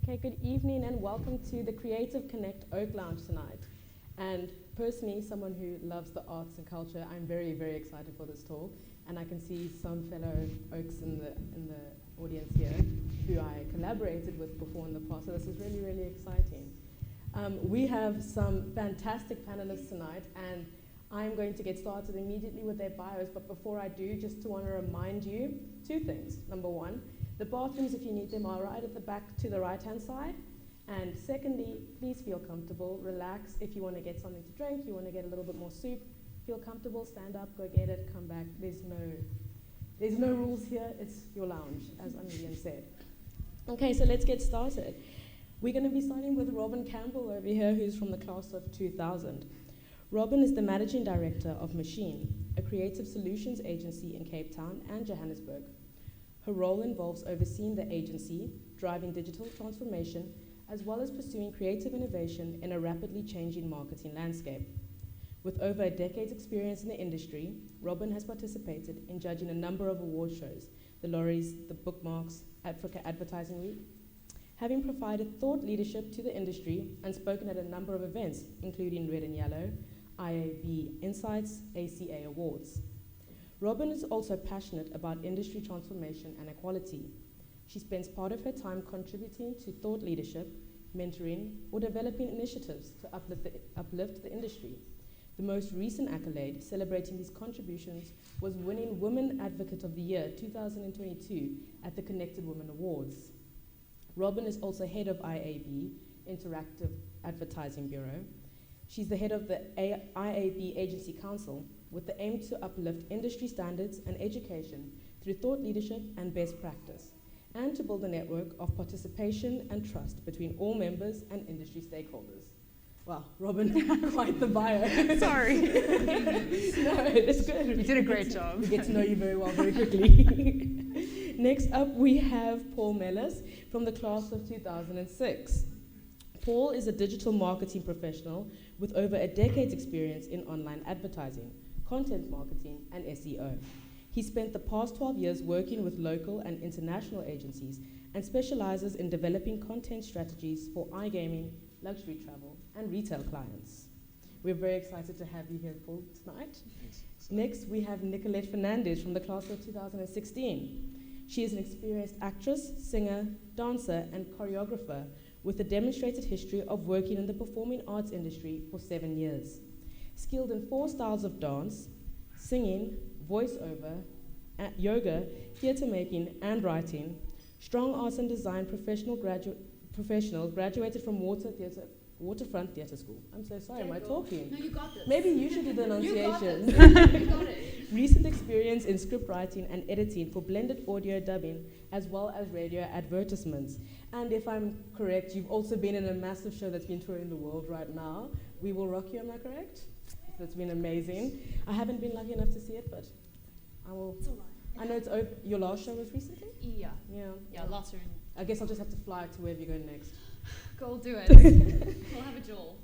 Okay, good evening and welcome to the Creative Connect Oak Lounge tonight. And personally, someone who loves the arts and culture, I'm very, very excited for this talk. And I can see some fellow Oaks in the audience here who I collaborated with before in the past. So this is really, really exciting. We have some fantastic panelists tonight, and I'm going to get started immediately with their bios. But before I do, just to want to remind you two things. Number one, the bathrooms, if you need them, are right at the back to the right-hand side. And secondly, please feel comfortable, relax. If you want to get something to drink, you want to get a little bit more soup, feel comfortable, stand up, go get it, come back. There's no rules here. It's your lounge, as Amelia said. Okay, so let's get started. We're going to be starting with Robin Campbell over here, who's from the class of 2000. Robin is the managing director of Machine, a creative solutions agency in Cape Town and Johannesburg. Her role involves overseeing the agency, driving digital transformation, as well as pursuing creative innovation in a rapidly changing marketing landscape. With over a decade's experience in the industry, Robin has participated in judging a number of award shows, the Lorries, the Bookmarks, Africa Advertising Week, having provided thought leadership to the industry and spoken at a number of events, including Red and Yellow, IAB Insights, ACA Awards. Robin is also passionate about industry transformation and equality. She spends part of her time contributing to thought leadership, mentoring, or developing initiatives to uplift the industry. The most recent accolade celebrating these contributions was winning Women Advocate of the Year 2022 at the Connected Women Awards. Robin is also head of IAB, Interactive Advertising Bureau. She's the head of the IAB Agency Council, with the aim to uplift industry standards and education through thought leadership and best practice, and to build a network of participation and trust between all members and industry stakeholders. Wow, Robin, quite the bio. Sorry. No, that's good. You did a great job. We get to know you very well very quickly. Next up, we have Paul Mellis from the class of 2006. Paul is a digital marketing professional with over a decade's experience in online advertising, content marketing, and SEO. He spent the past 12 years working with local and international agencies and specializes in developing content strategies for iGaming, luxury travel, and retail clients. We're very excited to have you here, Paul, tonight. Thanks. Next, we have Nicolette Fernandez from the class of 2016. She is an experienced actress, singer, dancer, and choreographer with a demonstrated history of working in the performing arts industry for 7 years. Skilled in 4 styles of dance, singing, voiceover, yoga, theatre making, and writing, strong arts and design professional, graduated from Waterfront Theatre School. I'm so sorry, am I talking? No, you got this. Maybe you should do the enunciation. You got it. Recent experience in script writing and editing for blended audio dubbing, as well as radio advertisements. And if I'm correct, you've also been in a massive show that's been touring the world right now. We Will Rock You, am I correct? That's been amazing. I haven't been lucky enough to see it, but I will. It's all right. I know it's your last show was recently? Yeah. Yeah. Last year. I guess I'll just have to fly to wherever you're going next. Go do it. We'll have a jewel.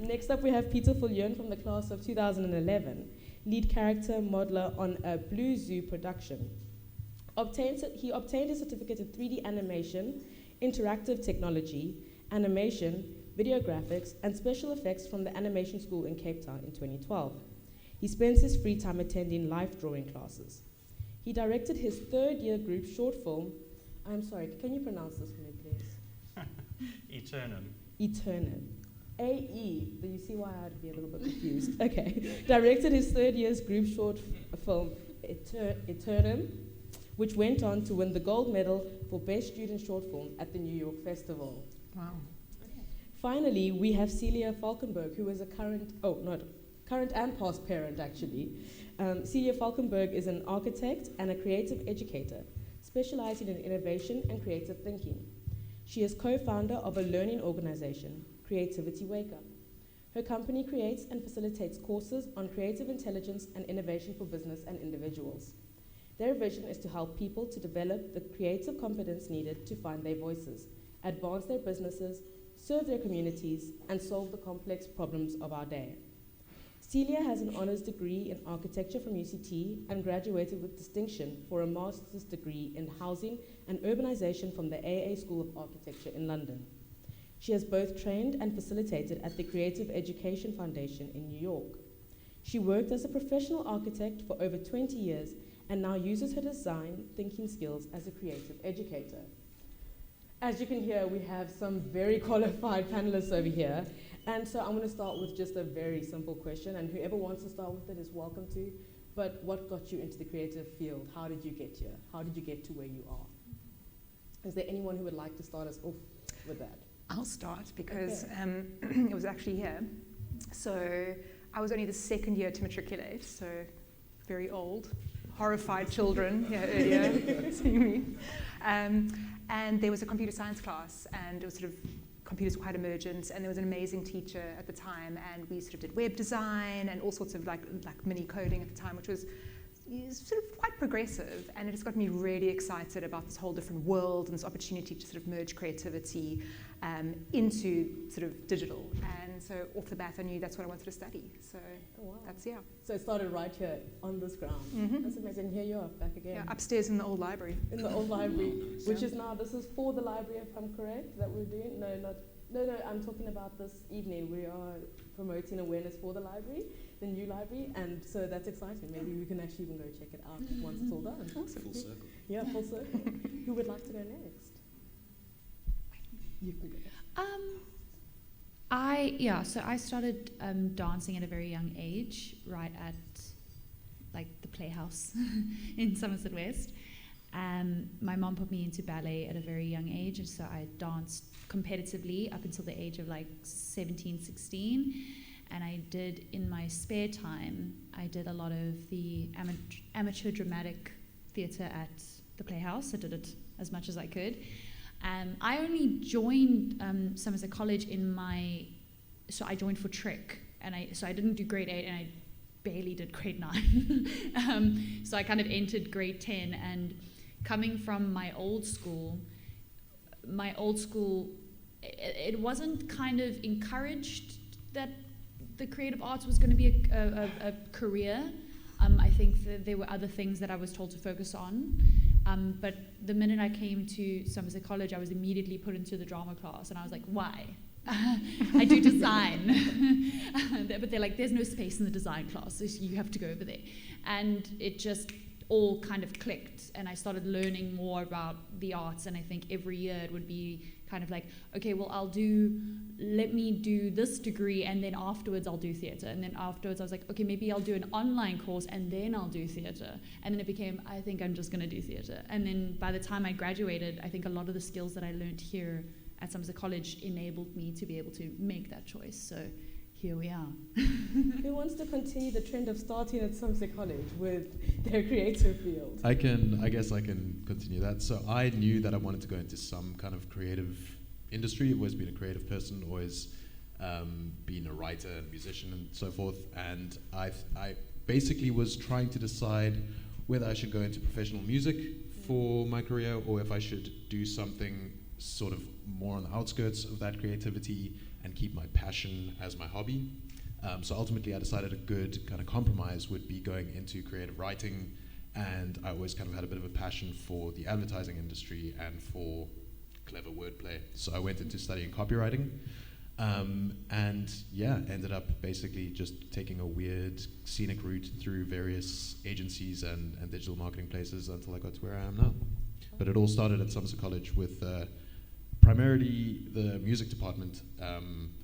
Next up, we have Peter Fullion from the class of 2011, lead character modeler on a Blue Zoo production. He obtained his certificate in 3D animation, interactive technology, animation, video graphics, and special effects from the Animation School in Cape Town in 2012. He spends his free time attending life drawing classes. He directed his third-year group short film. I'm sorry, can you pronounce this for me, please? Eternum. Eternum. A-E. Do you see why I'd be a little bit confused? Okay. Directed his third year's group short film, Eternum, which went on to win the gold medal for Best Student Short Film at the New York Festival. Wow. Finally, we have Celia Falkenberg, who is a current and past parent, actually. Celia Falkenberg is an architect and a creative educator, specializing in innovation and creative thinking. She is co-founder of a learning organization, Creativity Wake Up. Her company creates and facilitates courses on creative intelligence and innovation for business and individuals. Their vision is to help people to develop the creative competence needed to find their voices, advance their businesses, serve their communities, and solve the complex problems of our day. Celia has an honours degree in architecture from UCT and graduated with distinction for a master's degree in housing and urbanisation from the AA School of Architecture in London. She has both trained and facilitated at the Creative Education Foundation in New York. She worked as a professional architect for over 20 years and now uses her design thinking skills as a creative educator. As you can hear, we have some very qualified panelists over here. And so I'm going to start with just a very simple question, and whoever wants to start with it is welcome to. But what got you into the creative field? How did you get here? How did you get to where you are? Is there anyone who would like to start us off with that? I'll start because it was actually here. So I was only the second year to matriculate, so very old, horrified children here earlier seeing me. And there was a computer science class, and it was sort of, computers were quite emergent, and there was an amazing teacher at the time, and we sort of did web design and all sorts of like mini coding at the time, which was sort of quite progressive, and it just got me really excited about this whole different world and this opportunity to sort of merge creativity into sort of digital. And so off the bat, I knew that's what I wanted to study. So that's, yeah. So it started right here on this ground. Mm-hmm. That's amazing. Here you are, back again. Yeah, upstairs in the old library. In the old library, which is now, this is for the library, if I'm correct, that we're doing? No, I'm talking about this evening. We are promoting awareness for the library, the new library, and so that's exciting. Maybe we can actually even go check it out once it's all done. Awesome. Full circle. Yeah, full circle. Who would like to go next? You can go. So I started dancing at a very young age, right at like the Playhouse in Somerset West. My mom put me into ballet at a very young age, and so I danced competitively up until the age of like 17, 16. And I did, in my spare time, I did a lot of the amateur dramatic theatre at the Playhouse. I did it as much as I could. I only joined Somerset College so I joined for Trick, and so I didn't do grade 8, and I barely did grade 9. So I kind of entered grade 10, and coming from my old school, it wasn't kind of encouraged that the creative arts was going to be a career. I think that there were other things that I was told to focus on. But the minute I came to Somerset College, I was immediately put into the drama class, and I was like, why? I do design. But they're like, there's no space in the design class, so you have to go over there. And it just all kind of clicked, and I started learning more about the arts, and I think every year it would be kind of like, okay, well, let me do this degree, and then afterwards I'll do theatre. And then afterwards I was like, okay, maybe I'll do an online course, and then I'll do theatre. And then it became, I think I'm just going to do theatre. And then by the time I graduated, I think a lot of the skills that I learned here at Somerset College enabled me to be able to make that choice. So here we are. Who wants to continue the trend of starting at Somerset College with their creative field? I guess I can continue that. So I knew that I wanted to go into some kind of creative industry. I've always been a creative person, always been a writer and musician and so forth. And I basically was trying to decide whether I should go into professional music for my career, or if I should do something sort of more on the outskirts of that creativity and keep my passion as my hobby. So ultimately I decided a good kind of compromise would be going into creative writing, and I always kind of had a bit of a passion for the advertising industry and for clever wordplay. So I went into studying copywriting, and ended up basically just taking a weird scenic route through various agencies and digital marketing places until I got to where I am now. But it all started at Somerset College with primarily the music department,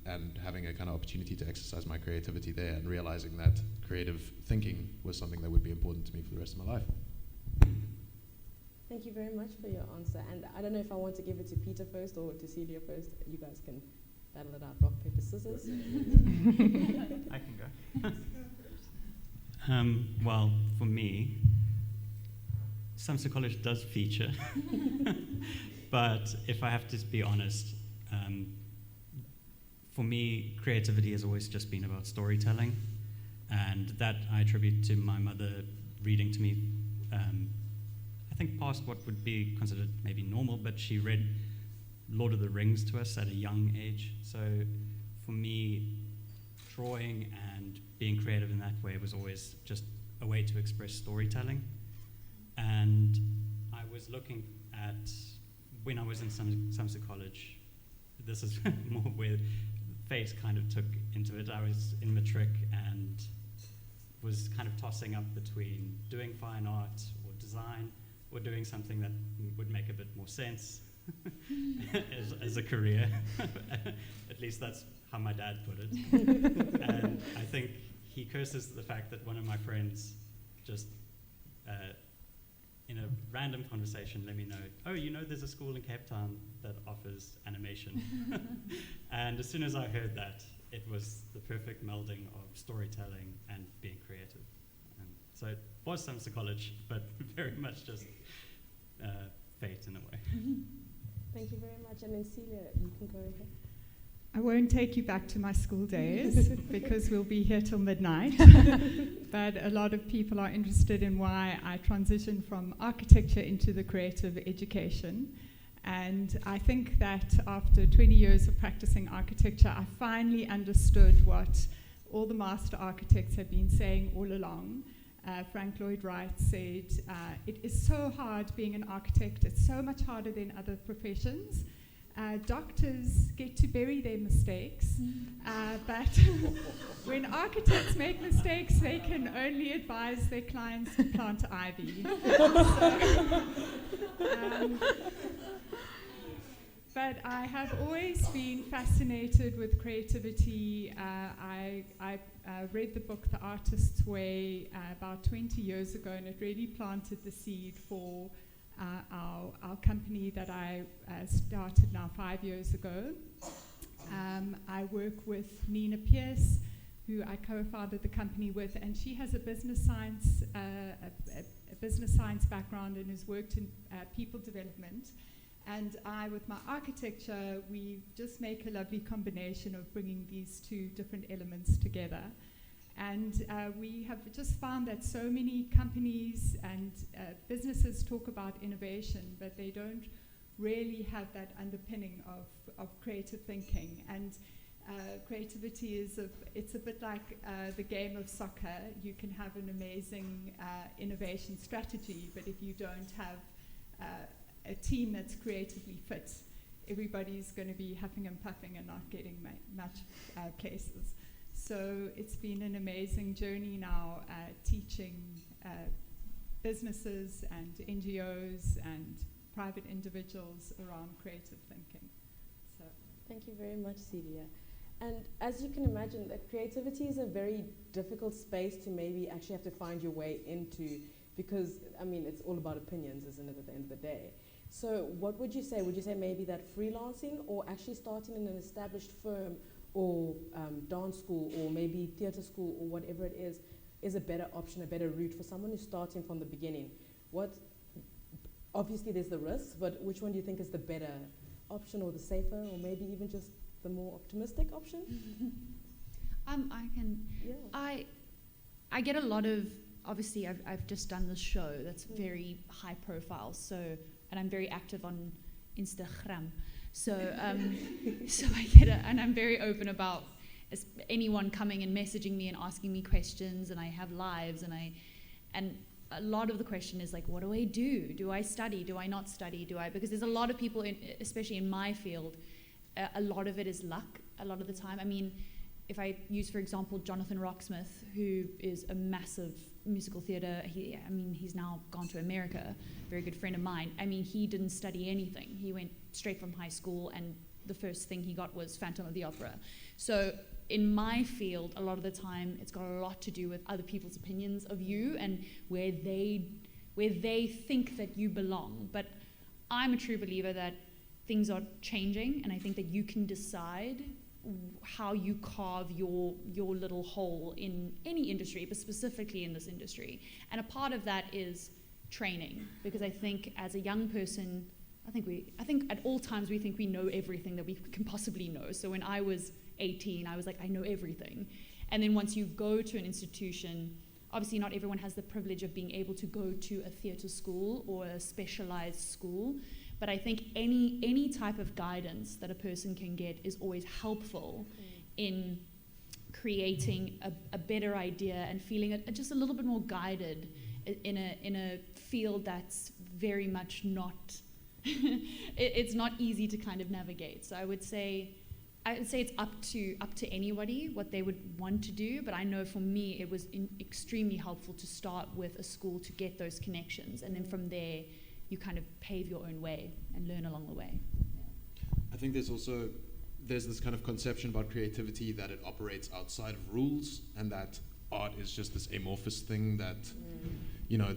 and having a kind of opportunity to exercise my creativity there, and realizing that creative thinking was something that would be important to me for the rest of my life. Thank you very much for your answer. And I don't know if I want to give it to Peter first or to Celia first. You guys can battle it out, rock, paper, scissors. I can go. Well, for me, Somerset College does feature. But if I have to be honest, for me, creativity has always just been about storytelling. And that I attribute to my mother reading to me, I think past what would be considered maybe normal, but she read Lord of the Rings to us at a young age. So for me, drawing and being creative in that way was always just a way to express storytelling. And I was looking at, when I was in Somerset College, this is more where fate kind of took into it. I was in matric and was kind of tossing up between doing fine art or design or doing something that would make a bit more sense as a career. At least that's how my dad put it. And I think he curses the fact that one of my friends just, in a random conversation, let me know, oh, you know there's a school in Cape Town that offers animation. And as soon as I heard that, it was the perfect melding of storytelling and being creative. And so it was Somerset College, but very much just fate in a way. Thank you very much. And then Celia, you can go ahead. I won't take you back to my school days because we'll be here till midnight. But a lot of people are interested in why I transitioned from architecture into the creative education. And I think that after 20 years of practicing architecture, I finally understood what all the master architects have been saying all along. Frank Lloyd Wright said, it is so hard being an architect. It's so much harder than other professions. Doctors get to bury their mistakes, but when architects make mistakes, they can only advise their clients to plant ivy. But I have always been fascinated with creativity. I read the book The Artist's Way about 20 years ago, and it really planted the seed for our company that I started now 5 years ago. I work with Nina Pierce, who I co-founded the company with, and she has a business science background and has worked in people development. And I, with my architecture, we just make a lovely combination of bringing these two different elements together. And we have just found that so many companies and businesses talk about innovation, but they don't really have that underpinning of creative thinking. And creativity it's a bit like the game of soccer. You can have an amazing innovation strategy, but if you don't have a team that's creatively fit, everybody's going to be huffing and puffing and not getting much places. So it's been an amazing journey now, teaching businesses and NGOs and private individuals around creative thinking. So thank you very much, Celia. And as you can imagine, that creativity is a very difficult space to maybe actually have to find your way into, because, I mean, it's all about opinions, isn't it, at the end of the day? So what would you say? Would you say maybe that freelancing or actually starting in an established firm or dance school or maybe theatre school or whatever it is a better option, a better route for someone who's starting from the beginning? Obviously there's the risks, but which one do you think is the better option or the safer or maybe even just the more optimistic option? I get a lot of, obviously I've just done this show that's very high profile, so, and I'm very active on Instagram. So so I get it, and I'm very open about anyone coming and messaging me and asking me questions, and I have lives, and a lot of the question is like, what do I do? Do I study? Do I not study? Because there's a lot of people, especially in my field, a lot of it is luck a lot of the time. I mean, if I use, for example, Jonathan Rocksmith, who is a massive musical theatre, he's now gone to America, a very good friend of mine. I mean, he didn't study anything. He went straight from high school, and the first thing he got was Phantom of the Opera. So in my field, a lot of the time, it's got a lot to do with other people's opinions of you and where they think that you belong. But I'm a true believer that things are changing, and I think that you can decide how you carve your little hole in any industry, but specifically in this industry. And a part of that is training, because I think as a young person, I think at all times we think we know everything that we can possibly know. So when I was 18, I was like, I know everything. And then once you go to an institution, obviously not everyone has the privilege of being able to go to a theatre school or a specialized school. But I think any type of guidance that a person can get is always helpful in creating a better idea and feeling just a little bit more guided in a field that's very much not it's not easy to kind of navigate. So I would say it's up to anybody what they would want to do, but I know for me it was extremely helpful to start with a school to get those connections, and then from there you kind of pave your own way and learn along the way. I think there's this kind of conception about creativity that it operates outside of rules, and that art is just this amorphous thing that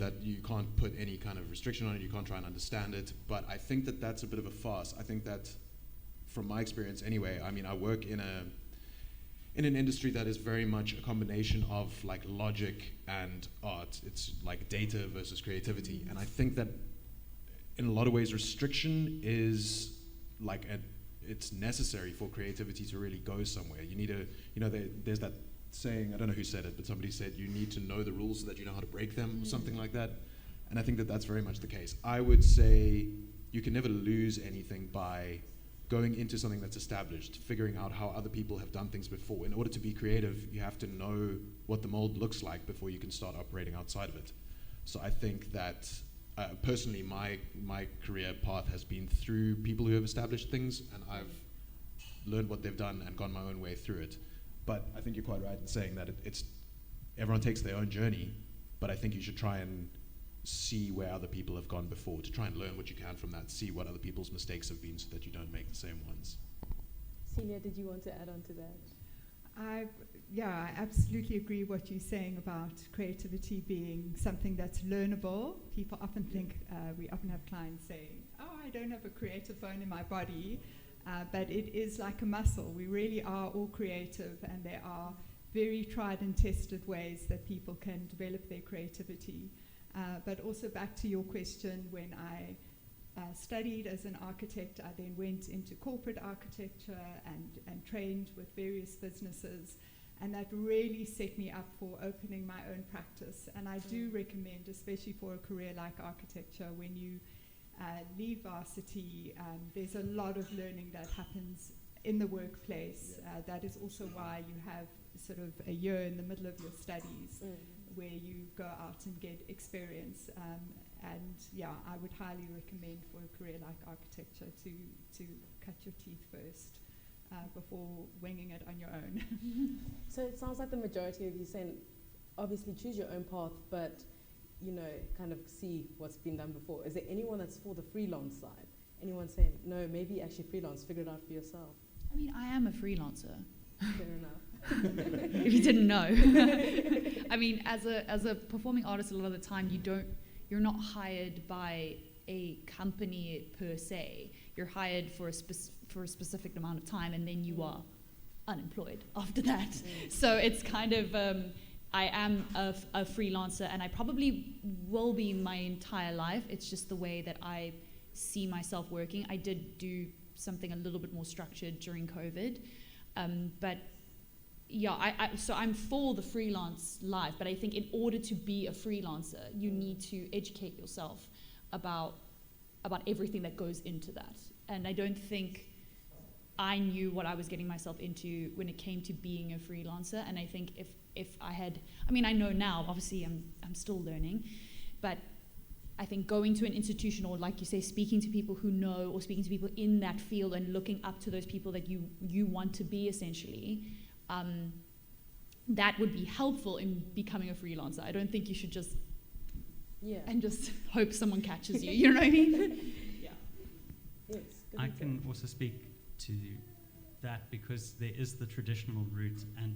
that you can't put any kind of restriction on it, you can't try and understand it. But I think that that's a bit of a farce. I think that, from my experience anyway, I mean, I work in an industry that is very much a combination of like logic and art. It's like data versus creativity. And I think that in a lot of ways restriction is like it's necessary for creativity to really go somewhere. You need there's that saying, I don't know who said it, but somebody said you need to know the rules so that you know how to break them, or something like that. And I think that that's very much the case. I would say you can never lose anything by going into something that's established, figuring out how other people have done things before. In order to be creative, you have to know what the mold looks like before you can start operating outside of it. So I think that personally, my career path has been through people who have established things, and I've learned what they've done and gone my own way through it. But I think you're quite right in saying that it's everyone takes their own journey, but I think you should try and see where other people have gone before, to try and learn what you can from that, see what other people's mistakes have been so that you don't make the same ones. Celia, did you want to add on to that? I absolutely agree what you're saying about creativity being something that's learnable. People often think, we often have clients saying, oh, I don't have a creative bone in my body, but it is like a muscle. We really are all creative, and there are very tried and tested ways that people can develop their creativity. But also back to your question, when I studied as an architect, I then went into corporate architecture and trained with various businesses, and that really set me up for opening my own practice. And I do recommend, especially for a career like architecture, when you leave varsity, there's a lot of learning that happens in the workplace. That is also why you have sort of a year in the middle of your studies where you go out and get experience. And I would highly recommend for a career like architecture to cut your teeth first before winging it on your own. So it sounds like the majority of you saying, obviously choose your own path, but kind of see what's been done before. Is there anyone that's for the freelance side? Anyone saying, no, maybe actually freelance, figure it out for yourself? I mean, I am a freelancer. Fair enough. If you didn't know. I mean, as a performing artist, a lot of the time you're not hired by a company per se. You're hired for a specific amount of time, and then you are unemployed after that. So it's kind of I am a freelancer, and I probably will be my entire life. It's just the way that I see myself working. I did do something a little bit more structured during COVID, but so I'm for the freelance life, but I think in order to be a freelancer, you need to educate yourself about everything that goes into that. And I don't think I knew what I was getting myself into when it came to being a freelancer. And I think if I had, I mean, I know now, obviously I'm still learning, but I think going to an institution, or like you say, speaking to people who know, or speaking to people in that field and looking up to those people that you want to be, essentially, that would be helpful in becoming a freelancer. I don't think you should just and just hope someone catches you. You know what I mean? Yes. I can also speak to that because there is the traditional route, and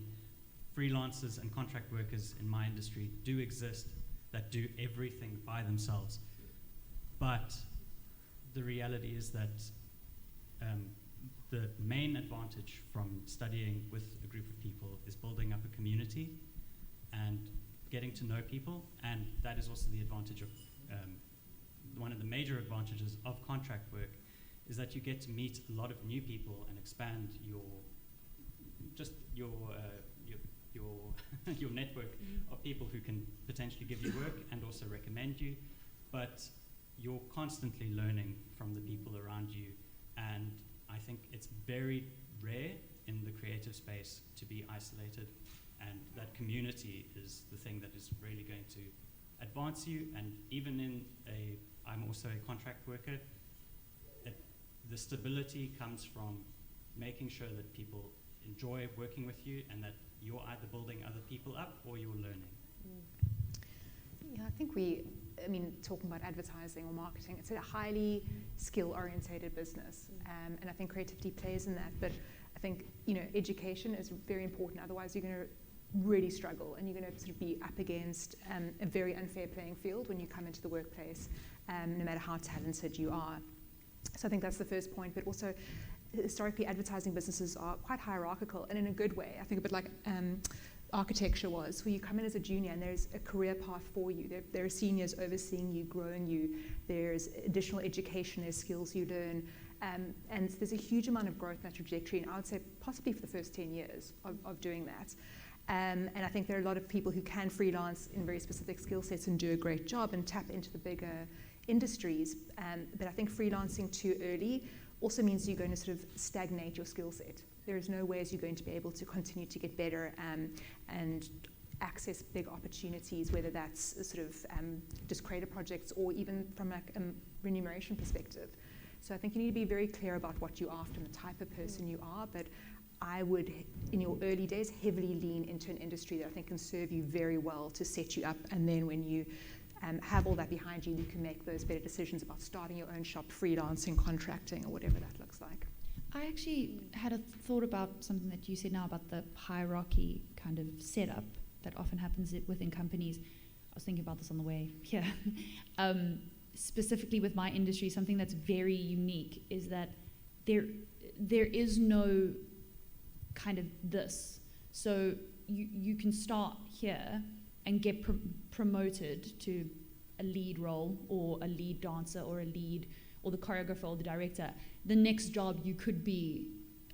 freelancers and contract workers in my industry do exist that do everything by themselves. But the reality is that the main advantage from studying with a group of people is building up a community and getting to know people, and that is also the advantage of one of the major advantages of contract work is that you get to meet a lot of new people and expand your your network of people who can potentially give you work and also recommend you. But you're constantly learning from the people around you, and I think it's very rare in the creative space to be isolated, and that community is the thing that is really going to advance you. And even I'm also a contract worker, the stability comes from making sure that people enjoy working with you and that you're either building other people up or you're learning. Yeah, I think talking about advertising or marketing, it's a highly skill-orientated business, and I think creativity plays in that. But I think, education is very important. Otherwise, you're going to really struggle, and you're going to sort of be up against a very unfair playing field when you come into the workplace, no matter how talented you are. So I think that's the first point. But also, historically, advertising businesses are quite hierarchical, and in a good way. I think a bit like architecture was, where you come in as a junior and there's a career path for you. There are seniors overseeing you, growing you. There's additional education, there's skills you learn. And there's a huge amount of growth in that trajectory, and I would say possibly for the first 10 years of doing that. And I think there are a lot of people who can freelance in very specific skill sets and do a great job and tap into the bigger industries. But I think freelancing too early also means you're going to sort of stagnate your skill set. There is no ways you're going to be able to continue to get better and access big opportunities, whether that's sort of just creative projects or even from like a remuneration perspective. So I think you need to be very clear about what you're after and the type of person you are. But I would, in your early days, heavily lean into an industry that I think can serve you very well to set you up. And then when you have all that behind you, you can make those better decisions about starting your own shop, freelancing, contracting, or whatever that looks like. I actually had a thought about something that you said now about the hierarchy kind of setup that often happens within companies. I was thinking about this on the way here. Specifically with my industry, something that's very unique is that there is no kind of this. So you can start here and get promoted to a lead role or a lead dancer or a lead or the choreographer or the director. The next job you could be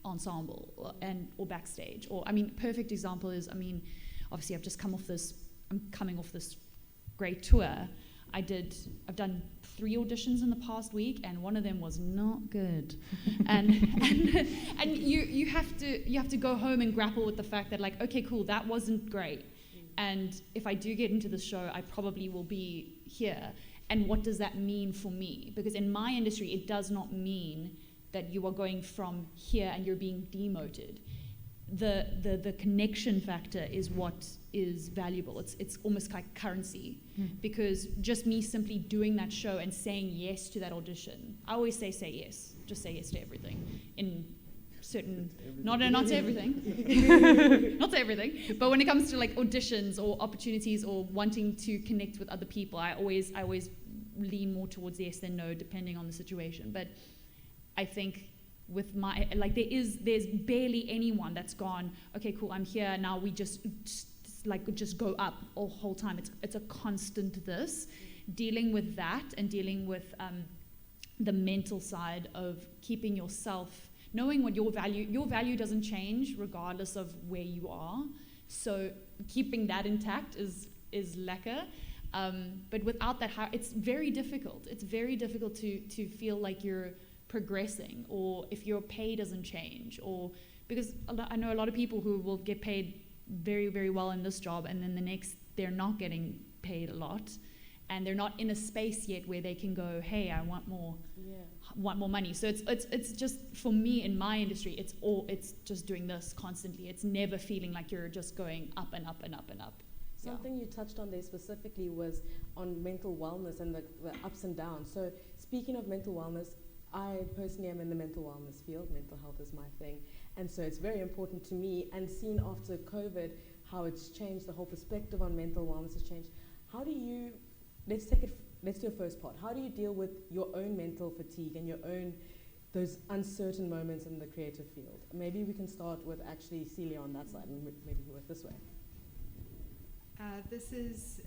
ensemble or backstage. Or perfect example is, obviously I'm coming off this great tour. I've done 3 auditions in the past week, and one of them was not good. and you have to go home and grapple with the fact that, like, okay, cool, that wasn't great. And if I do get into the show, I probably will be here. And what does that mean for me? Because in my industry, it does not mean that you are going from here and you're being demoted. The connection factor is what is valuable. It's almost like currency, because just me simply doing that show and saying yes to that audition. I always say yes. Just say yes to everything. In certain, not to everything, not to everything. But when it comes to like auditions or opportunities or wanting to connect with other people, I always lean more towards yes than no, depending on the situation. But I think with there's barely anyone that's gone, okay, cool, I'm here now. We just go up all whole time. It's a constant dealing with that and dealing with the mental side of keeping yourself, knowing what your value doesn't change regardless of where you are. So keeping that intact is lekker. But without that, it's very difficult. It's very difficult to feel like you're progressing, or if your pay doesn't change, or because I know a lot of people who will get paid very, very well in this job, and then the next they're not getting paid a lot, and they're not in a space yet where they can go, hey, I want more, want more money. So it's just, for me in my industry, it's just doing this constantly. It's never feeling like you're just going up and up and up and up. Something you touched on there specifically was on mental wellness and the ups and downs. So speaking of mental wellness, I personally am in the mental wellness field. Mental health is my thing. And so it's very important to me, and seen after COVID how it's changed, the whole perspective on mental wellness has changed. How do you, let's do a first part. How do you deal with your own mental fatigue and your own, those uncertain moments in the creative field? Maybe we can start with actually Celia on that side and maybe work this way. This is,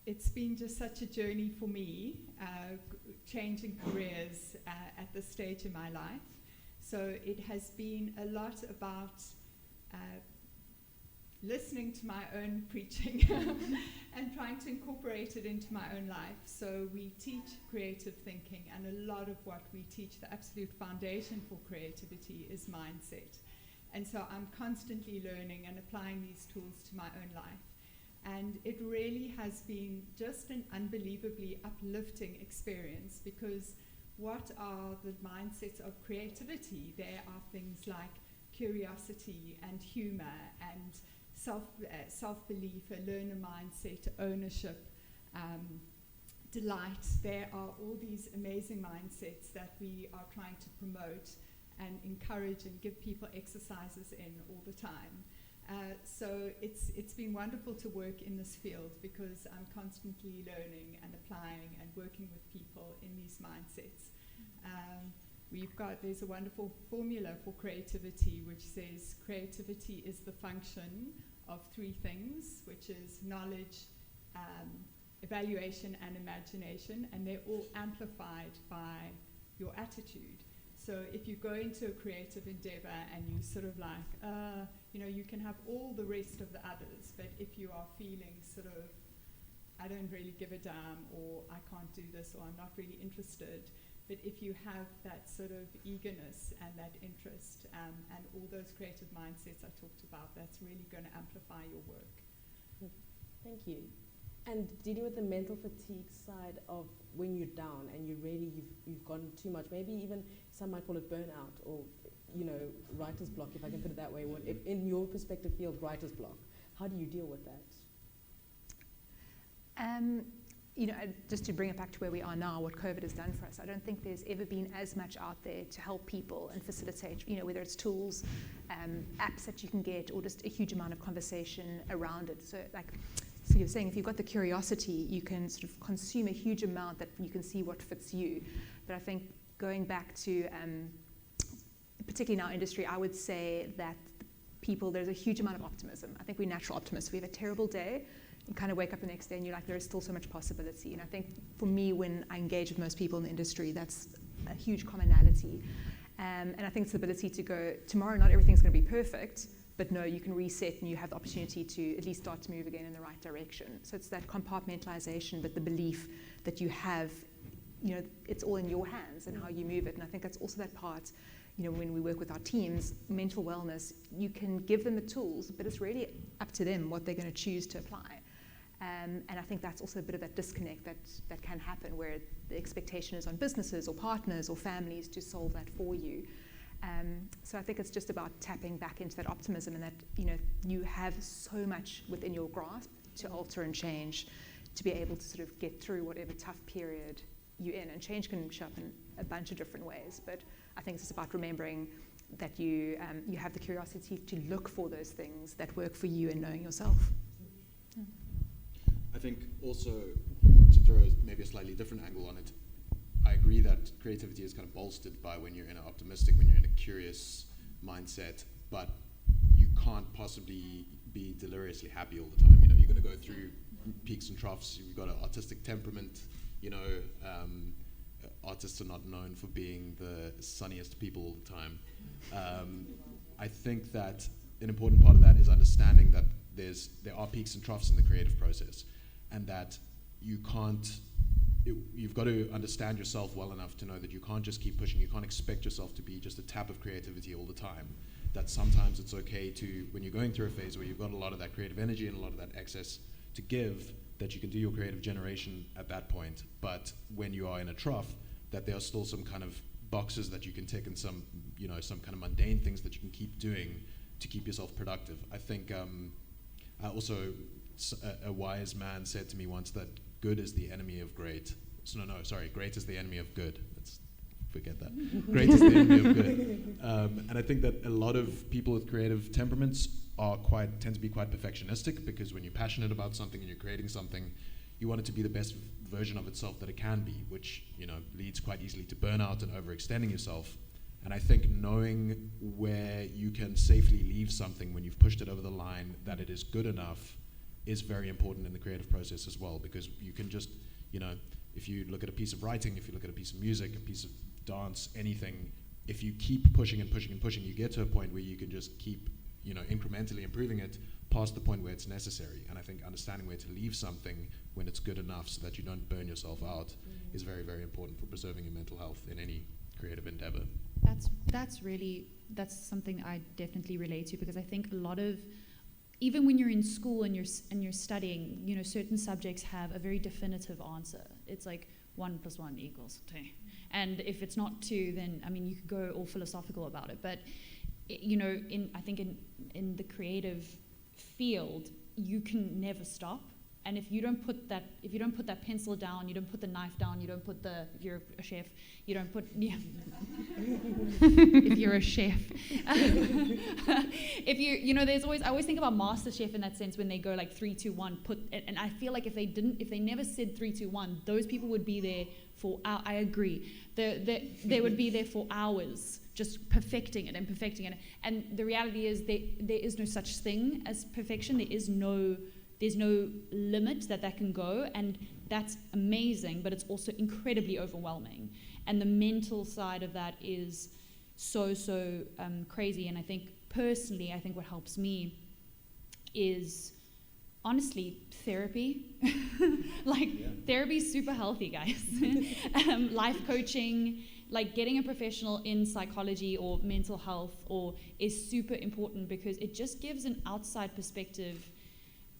it's been just such a journey for me, changing careers at this stage in my life. So it has been a lot about listening to my own preaching and trying to incorporate it into my own life. So we teach creative thinking, and a lot of what we teach, the absolute foundation for creativity, is mindset. And so I'm constantly learning and applying these tools to my own life. And it really has been just an unbelievably uplifting experience, because what are the mindsets of creativity? There are things like curiosity and humor and self-belief, a learner mindset, ownership, delight. There are all these amazing mindsets that we are trying to promote and encourage and give people exercises in all the time. So it's been wonderful to work in this field, because I'm constantly learning and applying and working with people in these mindsets. There's a wonderful formula for creativity, which says creativity is the function of three things, which is knowledge, evaluation, and imagination, and they're all amplified by your attitude. So if you go into a creative endeavor and you sort of like, you can have all the rest of the others, but if you are feeling sort of, I don't really give a damn, or I can't do this, or I'm not really interested, but if you have that sort of eagerness and that interest and all those creative mindsets I talked about, that's really going to amplify your work. Thank you. And dealing with the mental fatigue side of when you're down and you've gone too much, maybe even some might call it burnout, or writer's block, if I can put it that way. If in your perspective field, writer's block, how do you deal with that? Just to bring it back to where we are now, what COVID has done for us, I don't think there's ever been as much out there to help people and facilitate, whether it's tools, apps that you can get, or just a huge amount of conversation around it. So you're saying, if you've got the curiosity, you can sort of consume a huge amount that you can see what fits you. But I think going back to, particularly in our industry, I would say that there's a huge amount of optimism. I think we're natural optimists. We have a terrible day, you kind of wake up the next day and you're like, there is still so much possibility. And I think for me, when I engage with most people in the industry, that's a huge commonality. And I think it's the ability to go, tomorrow not everything's going to be perfect, but no, you can reset and you have the opportunity to at least start to move again in the right direction. So it's that compartmentalization, but the belief that you have, it's all in your hands and how you move it. And I think that's also that part, when we work with our teams, mental wellness, you can give them the tools, but it's really up to them what they're going to choose to apply. And I think that's also a bit of that disconnect that can happen, where the expectation is on businesses or partners or families to solve that for you. So I think it's just about tapping back into that optimism, and that you have so much within your grasp to alter and change, to be able to sort of get through whatever tough period you're in. And change can show up in a bunch of different ways, but I think it's just about remembering that you have the curiosity to look for those things that work for you and knowing yourself. I think also, to throw maybe a slightly different angle on it, I agree that creativity is kind of bolstered by when you're in an optimistic, when you're in a curious mindset, but you can't possibly be deliriously happy all the time. You're going to go through peaks and troughs. You've got an artistic temperament. Artists are not known for being the sunniest people all the time. I think that an important part of that is understanding that there are peaks and troughs in the creative process, and that you've got to understand yourself well enough to know that you can't just keep pushing. You can't expect yourself to be just a tap of creativity all the time. That sometimes it's okay to, when you're going through a phase where you've got a lot of that creative energy and a lot of that excess to give, that you can do your creative generation at that point. But when you are in a trough, that there are still some kind of boxes that you can tick, and some kind of mundane things that you can keep doing to keep yourself productive. I think a wise man said to me once that good is the enemy of great. Great is the enemy of good. Let's forget that. Great is the enemy of good. And I think that a lot of people with creative temperaments tend to be quite perfectionistic, because when you're passionate about something and you're creating something, you want it to be the best version of itself that it can be, which leads quite easily to burnout and overextending yourself. And I think knowing where you can safely leave something when you've pushed it over the line, that it is good enough, is very important in the creative process as well, because you can just, if you look at a piece of writing, if you look at a piece of music, a piece of dance, anything, if you keep pushing and pushing and pushing, you get to a point where you can just keep, incrementally improving it, past the point where it's necessary. And I think understanding where to leave something when it's good enough so that you don't burn yourself out is very, very important for preserving your mental health in any creative endeavor. That's something I definitely relate to, because I think a lot of, even when you're in school and you're studying, you know, certain subjects have a very definitive answer. It's like 1 + 1 = 2. And if it's not 2, then, I mean, you could go all philosophical about it. But, you know, I think in the creative field, you can never stop. And if you don't put that pencil down, you don't put the knife down, you don't put if you're a chef, you don't put, yeah. If you're a chef. If you know, I always think about MasterChef in that sense, when they go like 3, 2, 1, and I feel like if they never said 3, 2, 1, those people would be there for, I agree, they would be there for hours, just perfecting it. And the reality is there is no such thing as perfection. There's no limit that can go, and that's amazing, but it's also incredibly overwhelming. And the mental side of that is so crazy. And I think personally, what helps me is honestly therapy. Therapy is super healthy, guys. Life coaching, like getting a professional in psychology or mental health is super important, because it just gives an outside perspective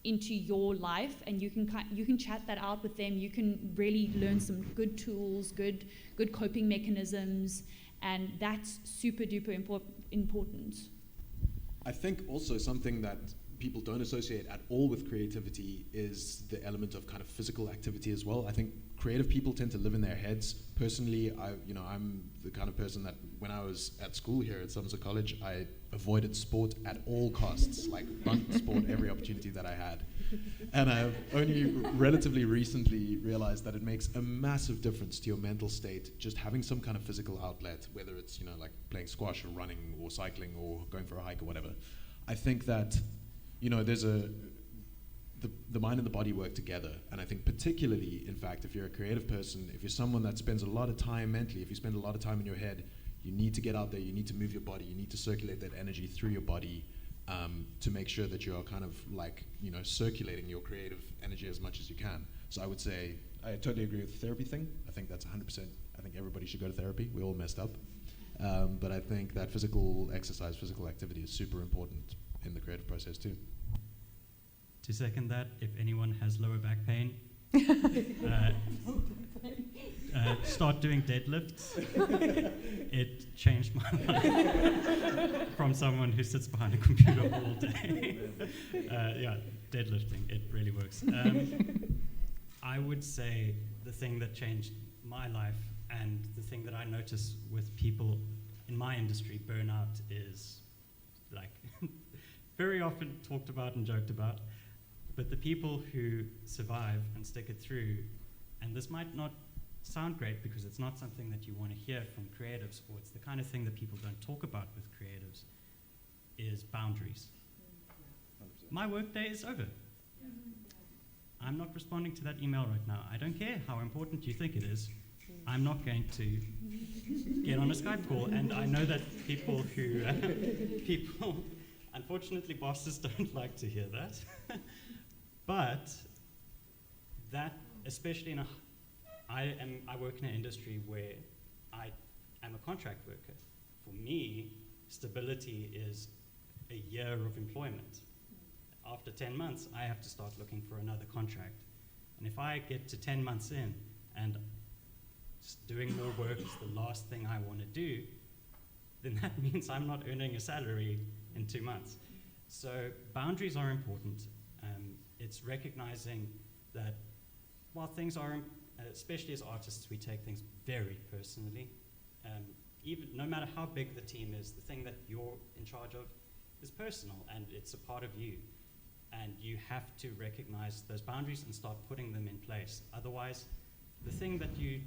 into your life, and you can chat that out with them. You can really learn some good tools, good coping mechanisms, and that's super duper important. I think also something that people don't associate at all with creativity is the element of kind of physical activity as well. I think creative people tend to live in their heads. Personally, I'm the kind of person that when I was at school here at Somerset College, I avoided sport at all costs, like bunked sport every opportunity that I had. And I've only relatively recently realized that it makes a massive difference to your mental state, just having some kind of physical outlet, whether it's, like playing squash or running or cycling or going for a hike or whatever. I think that, there's the mind and the body work together. And I think particularly, in fact, if you're a creative person, if you're someone that spends a lot of time mentally, if you spend a lot of time in your head, you need to get out there, you need to move your body, you need to circulate that energy through your body to make sure that you're kind of like, circulating your creative energy as much as you can. So I would say, I totally agree with the therapy thing. I think that's 100%. I think everybody should go to therapy. We all messed up. But I think that physical exercise, physical activity is super important in the creative process too. To second that, if anyone has lower back pain, start doing deadlifts. It changed my life from someone who sits behind a computer all day. Deadlifting, it really works. I would say the thing that changed my life, and the thing that I notice with people in my industry, burnout, is like very often talked about and joked about. But the people who survive and stick it through, and this might not sound great because it's not something that you want to hear from creatives, or it's the kind of thing that people don't talk about with creatives, is boundaries. 100%. My workday is over. I'm not responding to that email right now. I don't care how important you think it is. I'm not going to get on a Skype call. And I know that people unfortunately, bosses don't like to hear that. But that, especially I work in an industry where I am a contract worker. For me, stability is a year of employment. After 10 months, I have to start looking for another contract. And if I get to 10 months in and just doing more work is the last thing I want to do, then that means I'm not earning a salary in 2 months. So boundaries are important. It's recognizing that while things are, especially as artists, we take things very personally. Even no matter how big the team is, the thing that you're in charge of is personal, and it's a part of you. And you have to recognize those boundaries and start putting them in place. Otherwise, the thing that you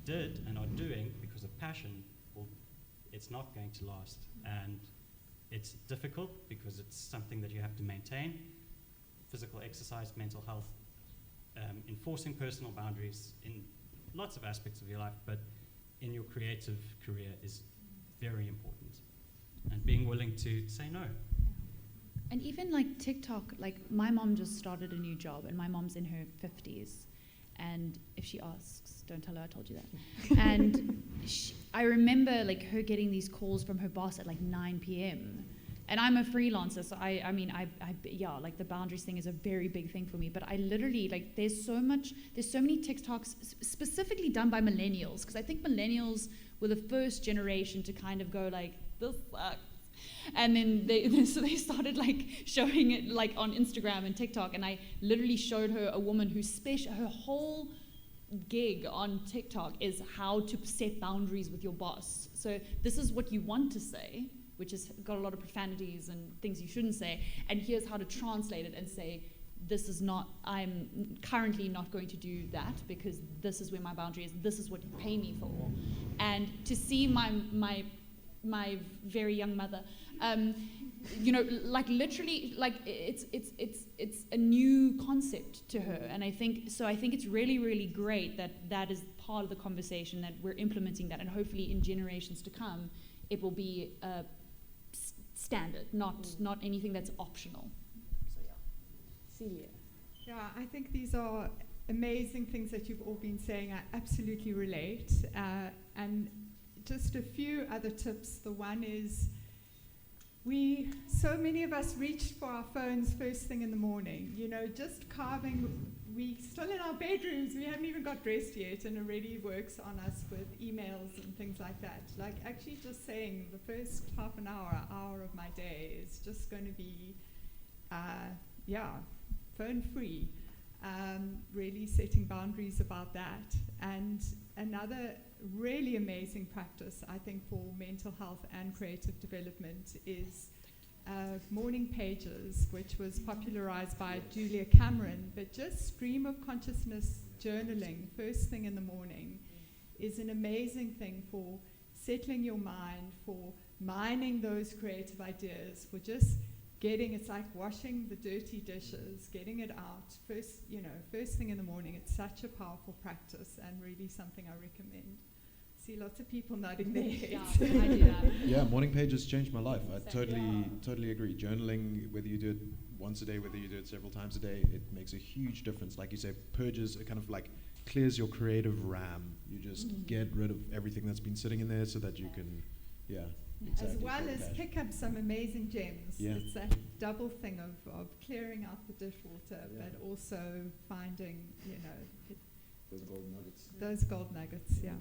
did and are doing because of passion, it's not going to last. And it's difficult because it's something that you have to maintain. Physical exercise, mental health, enforcing personal boundaries in lots of aspects of your life, but in your creative career is very important. And being willing to say no. And even like TikTok, like my mom just started a new job, and my mom's in her 50s. And if she asks, don't tell her I told you that. And I remember like her getting these calls from her boss at like 9 p.m. And I'm a freelancer, so I mean, yeah, like the boundaries thing is a very big thing for me. But I literally, like, there's so many TikToks specifically done by millennials, because I think millennials were the first generation to kind of go like, this sucks. And then they started like showing it like on Instagram and TikTok, and I literally showed her a woman whose her whole gig on TikTok is how to set boundaries with your boss. So this is what you want to say, which has got a lot of profanities and things you shouldn't say, and here's how to translate it and say, this is not, I'm currently not going to do that because this is where my boundary is, this is what you pay me for. And to see my very young mother, you know, like literally, like it's a new concept to her, and I think it's really, really great that is part of the conversation, that we're implementing that, and hopefully in generations to come, it will be standard, not anything that's optional. So yeah. Celia. Yeah, I think these are amazing things that you've all been saying. I absolutely relate. And just a few other tips. The one is, so many of us reached for our phones first thing in the morning. You know, just carving, we still in our bedrooms, we haven't even got dressed yet, and already works on us with emails and things like that. Like actually just saying the first half an hour of my day is just going to be, phone free. Really setting boundaries about that. And another really amazing practice, I think, for mental health and creative development is morning pages, which was popularized by Julia Cameron. But just stream of consciousness journaling first thing in the morning is an amazing thing for settling your mind, for mining those creative ideas, for just it's like washing the dirty dishes, getting it out first thing in the morning. It's such a powerful practice, and really something I recommend. See lots of people nodding their heads. Yeah, I do that. Yeah, morning pages changed my life. I totally agree. Journaling, whether you do it once a day, whether you do it several times a day, it makes a huge difference. Like you say, purges, it kind of like clears your creative RAM. You just get rid of everything that's been sitting in there so that you can, exactly, as well as pick up some amazing gems. Yeah. It's that double thing of clearing out the dishwater, but also finding, those gold nuggets. Those gold nuggets, In yeah.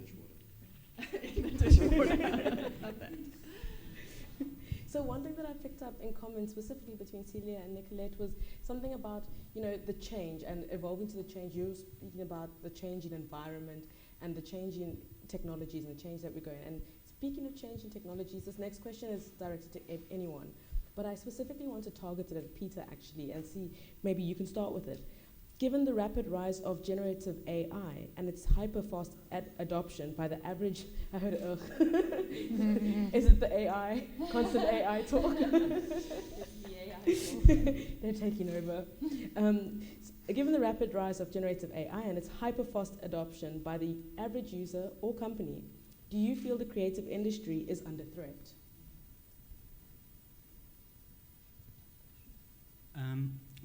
the dishwater. In the dishwater. Love that. So one thing that I picked up in common specifically between Celia and Nicolette was something about, the change and evolving to the change. You were speaking about the change in environment and the change in technologies and the change that we're going. And speaking of change in technologies, this next question is directed to anyone, but I specifically want to target it at Peter actually and see, maybe you can start with it. Given the rapid rise of generative AI and its hyper-fast adoption by the average, I heard ugh. Is it the AI? Constant AI talk? They're taking over. Given the rapid rise of generative AI and its hyper-fast adoption by the average user or company, do you feel the creative industry is under threat?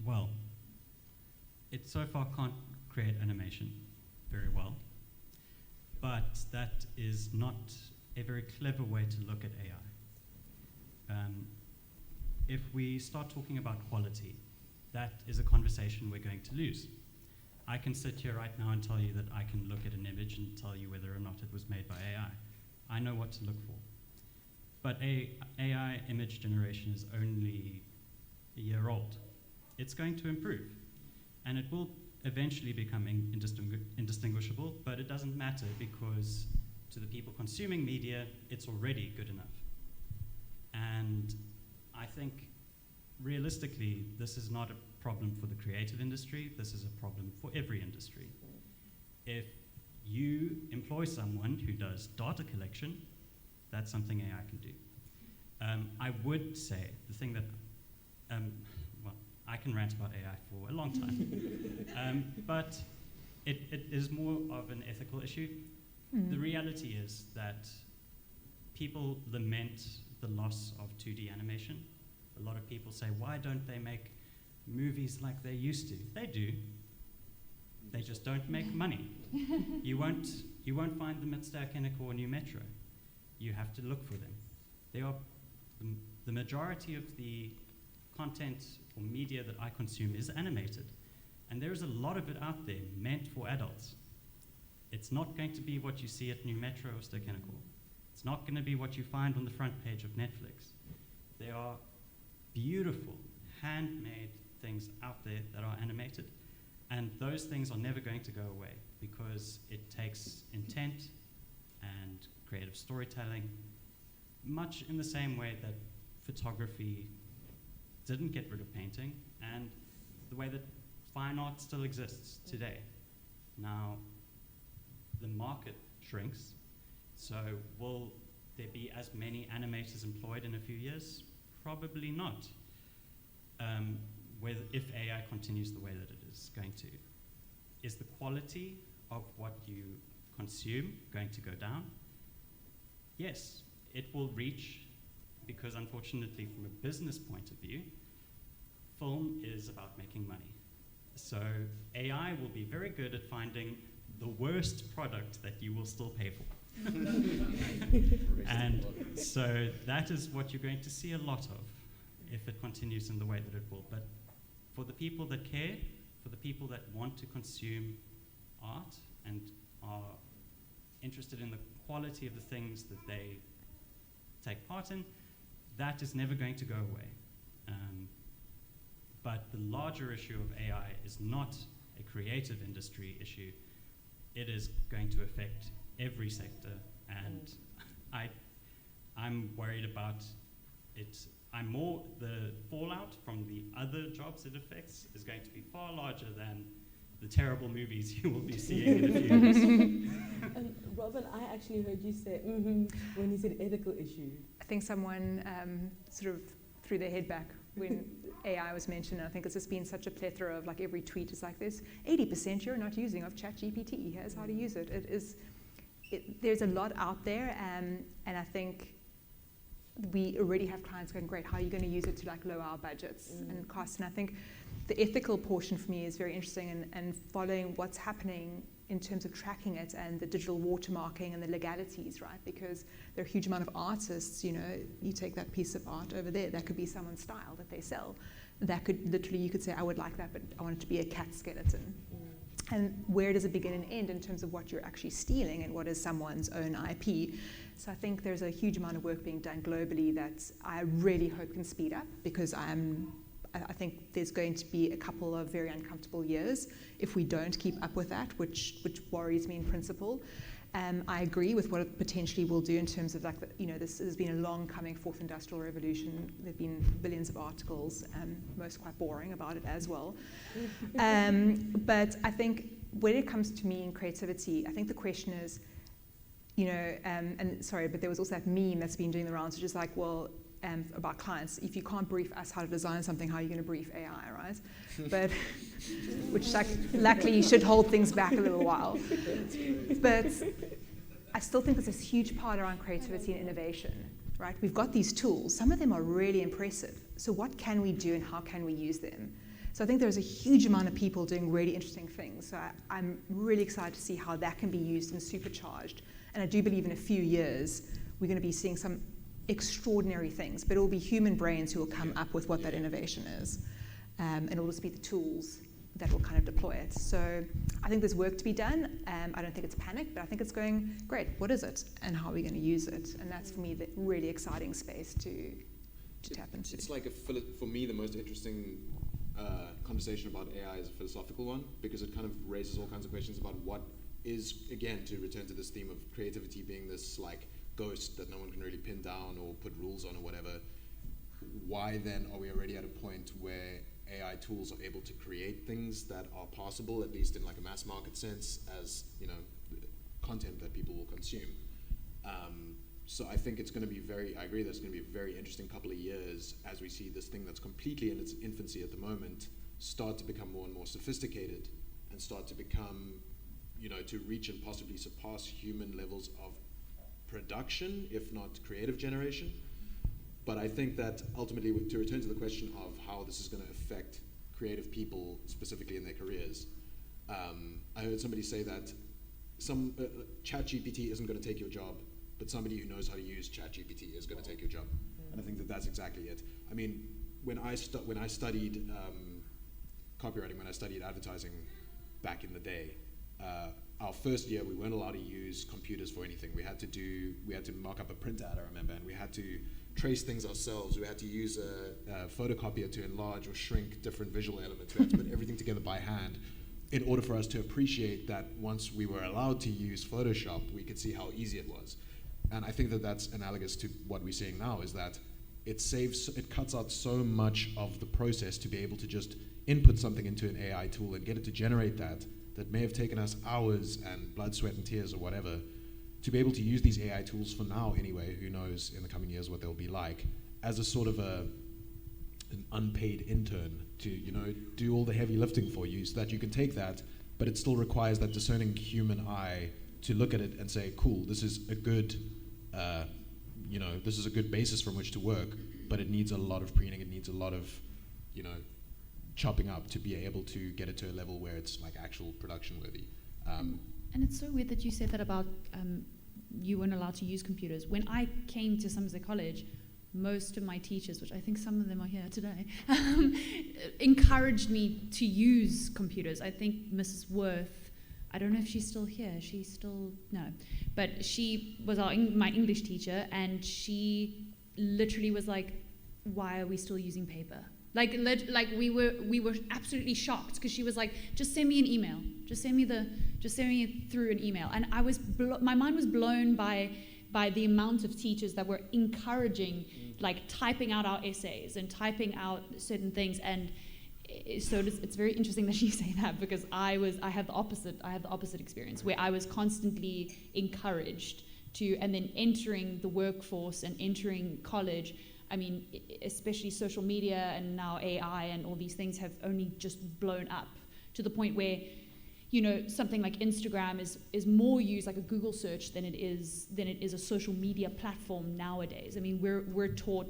Well, it so far can't create animation very well, but that is not a very clever way to look at AI. If we start talking about quality, that is a conversation we're going to lose. I can sit here right now and tell you that I can look at an image and tell you whether or not it was made by AI. I know what to look for. But AI image generation is only a year old. It's going to improve. And it will eventually become indistinguishable, but it doesn't matter because to the people consuming media, it's already good enough. And I think realistically, this is not a problem for the creative industry, this is a problem for every industry. If you employ someone who does data collection, that's something AI can do. I would say the thing that, I can rant about AI for a long time, but it is more of an ethical issue. The reality is that people lament the loss of 2D animation, a lot of people say, why don't they make movies like they used to? They do. They just don't make money. You won't find them at Ster-Kinnick or New Metro. You have to look for them. They are the majority of the content or media that I consume is animated, and there is a lot of it out there meant for adults. It's not going to be what you see at New Metro or Ster-Kinnick. It's not going to be what you find on the front page of Netflix. There are beautiful, handmade things out there that are animated, and those things are never going to go away because it takes intent and creative storytelling, much in the same way that photography didn't get rid of painting, and the way that fine art still exists today. Now, the market shrinks, so will there be as many animators employed in a few years? Probably not. If AI continues the way that it is going to. Is the quality of what you consume going to go down? Yes, it will reach, because unfortunately from a business point of view, film is about making money. So AI will be very good at finding the worst product that you will still pay for. And so that is what you're going to see a lot of if it continues in the way that it will. But for the people that care, for the people that want to consume art and are interested in the quality of the things that they take part in, that is never going to go away. But the larger issue of AI is not a creative industry issue. It is going to affect every sector, and I'm worried about it. The fallout from the other jobs it affects is going to be far larger than the terrible movies you will be seeing in a few years. And Robin, I actually heard you say when you said ethical issue. I think someone sort of threw their head back when AI was mentioned. I think it's just been such a plethora of, like, every tweet is like this, 80% you're not using of ChatGPT. Here's how to use it. There's a lot out there, and I think we already have clients going, great, how are you going to use it to, like, lower our budgets and costs? And I think the ethical portion for me is very interesting, and following what's happening in terms of tracking it and the digital watermarking and the legalities, right? Because there are a huge amount of artists, you take that piece of art over there, that could be someone's style that they sell. That could literally, you could say, I would like that, but I want it to be a cat skeleton. And where does it begin and end in terms of what you're actually stealing and what is someone's own IP? So I think there's a huge amount of work being done globally that I really hope can speed up, because I think there's going to be a couple of very uncomfortable years if we don't keep up with that, which worries me in principle. I agree with what it potentially will do in terms of, like, this has been a long coming fourth industrial revolution. There have been billions of articles, most quite boring about it as well. But I think when it comes to me and creativity, I think the question is, and sorry, but there was also that meme that's been doing the rounds, which is like, well, about clients, if you can't brief us how to design something, how are you going to brief AI, right? But which, like, luckily you should hold things back a little while. But I still think there's this huge part around creativity and innovation, right? We've got these tools. Some of them are really impressive. So what can we do and how can we use them? So I think there's a huge amount of people doing really interesting things. So I'm really excited to see how that can be used and supercharged. And I do believe in a few years we're going to be seeing some extraordinary things, but it will be human brains who will come up with what that innovation is. And it will just be the tools that will kind of deploy it. So I think there's work to be done. I don't think it's panic, but I think it's going, great, what is it? And how are we going to use it? And that's, for me, the really exciting space to tap into. It's like, for me, the most interesting conversation about AI is a philosophical one, because it kind of raises all kinds of questions about what is, again, to return to this theme of creativity being this, like, ghost that no one can really pin down or put rules on or whatever. Why then are we already at a point where AI tools are able to create things that are possible, at least in, like, a mass market sense, as, content that people will consume? So I think it's going to be I agree there's going to be a very interesting couple of years as we see this thing that's completely in its infancy at the moment start to become more and more sophisticated and start to become, to reach and possibly surpass human levels of production, if not creative generation. But I think that ultimately, to return to the question of how this is going to affect creative people specifically in their careers, I heard somebody say that ChatGPT isn't going to take your job, but somebody who knows how to use ChatGPT is going to take your job. And I think that that's exactly it. I mean, when I studied copywriting, when I studied advertising back in the day, our first year we weren't allowed to use computers for anything. We had to mark up a print ad, I remember, and we had to trace things ourselves. We had to use a photocopier to enlarge or shrink different visual elements. We had to put everything together by hand in order for us to appreciate that once we were allowed to use Photoshop, we could see how easy it was. And I think that that's analogous to what we're seeing now, is that it cuts out so much of the process to be able to just input something into an AI tool and get it to generate that may have taken us hours and blood, sweat, and tears or whatever, to be able to use these AI tools for now anyway, who knows in the coming years what they'll be like, as a sort of an unpaid intern to, do all the heavy lifting for you, so that you can take that, but it still requires that discerning human eye to look at it and say, cool, this is a good, this is a good basis from which to work, but it needs a lot of preening, it needs a lot of, chopping up to be able to get it to a level where it's like actual production worthy. And it's so weird that you said that about you weren't allowed to use computers. When I came to Somerset College, most of my teachers, which I think some of them are here today, encouraged me to use computers. I think Mrs. Worth, I don't know if she's still here. No. But she was my English teacher, and she literally was like, why are we still using paper? Like we were absolutely shocked, because she was like, just send me an email. Just send me it through an email. And I was my mind was blown by the amount of teachers that were encouraging, like typing out our essays and typing out certain things. And so it's very interesting that you say that, because I have the opposite experience, where I was constantly encouraged to, and then entering the workforce and entering college. I mean, especially social media and now AI and all these things have only just blown up to the point where, something like Instagram is more used like a Google search than it is a social media platform nowadays. I mean, we're taught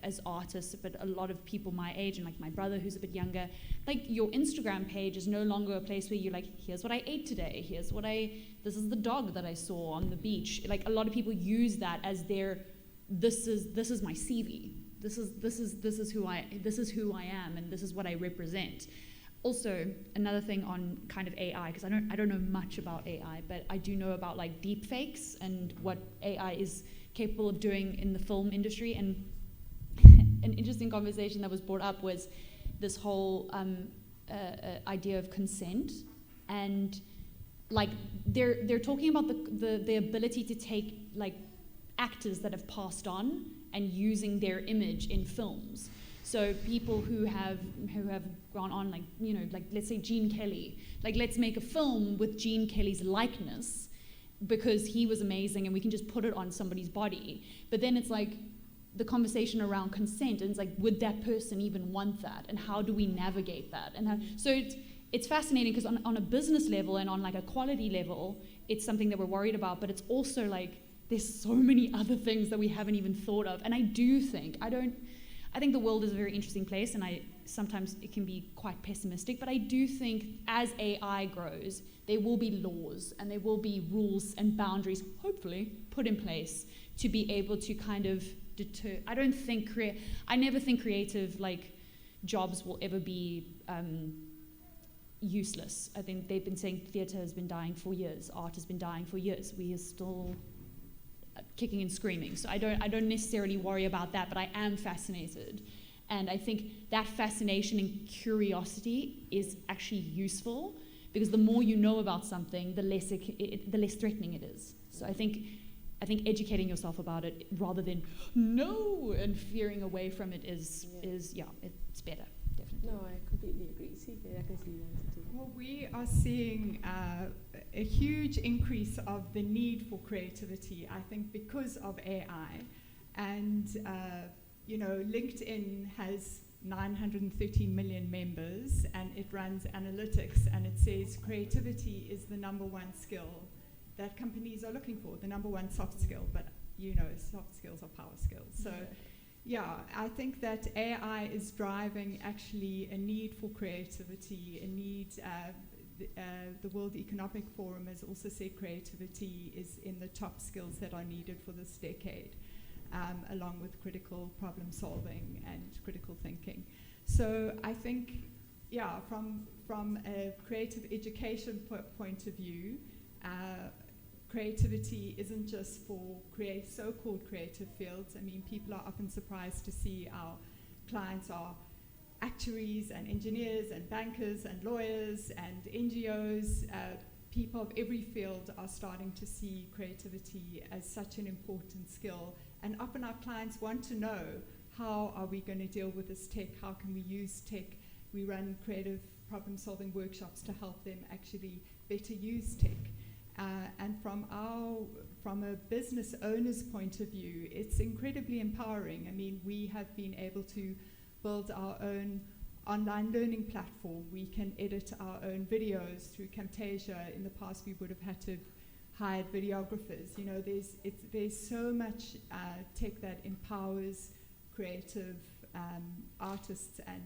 as artists, but a lot of people my age, and like my brother who's a bit younger, like your Instagram page is no longer a place where you're like, here's what I ate today, this is the dog that I saw on the beach. Like, a lot of people use that as their, this is my CV. This is who I am, and this is what I represent. Also, another thing on kind of AI, because I don't know much about AI, but I do know about like deep fakes and what AI is capable of doing in the film industry. And an interesting conversation that was brought up was this whole idea of consent, and like they're talking about the ability to take like actors that have passed on and using their image in films. So people who have gone on, like, like let's say Gene Kelly, like let's make a film with Gene Kelly's likeness because he was amazing and we can just put it on somebody's body. But then it's like the conversation around consent, and it's like, would that person even want that? And how do we navigate that? And so it's fascinating, because on a business level and on like a quality level, it's something that we're worried about, but it's also like, there's so many other things that we haven't even thought of. And I think the world is a very interesting place, and sometimes it can be quite pessimistic, but I do think as AI grows, there will be laws and there will be rules and boundaries, hopefully, put in place to be able to kind of deter. I never think creative like jobs will ever be useless. I think they've been saying theatre has been dying for years, art has been dying for years. We are still kicking and screaming. So I don't necessarily worry about that, but I am fascinated. And I think that fascination and curiosity is actually useful, because the more you know about something, the less threatening it is. So I think educating yourself about it rather than no and fearing away from it is it's better, definitely. No, I completely agree. I can see that too. Well, we are seeing a huge increase of the need for creativity, I think, because of AI. And, LinkedIn has 913 million members, and it runs analytics, and it says creativity is the number one skill that companies are looking for, the number one soft skill. But, soft skills are power skills. So yeah, I think that AI is driving actually a need for creativity, a need. The World Economic Forum has also said creativity is in the top skills that are needed for this decade, along with critical problem solving and critical thinking. So I think, yeah, from a creative education point of view, creativity isn't just for so-called creative fields. I mean, people are often surprised to see our clients are actuaries and engineers and bankers and lawyers and NGOs. People of every field are starting to see creativity as such an important skill. And often our clients want to know, how are we going to deal with this tech? How can we use tech? We run creative problem-solving workshops to help them actually better use tech. And from a business owner's point of view, it's incredibly empowering. I mean, we have been able to build our own online learning platform. We can edit our own videos through Camtasia. In the past, we would have had to hire videographers. You know, there's so much tech that empowers creative artists and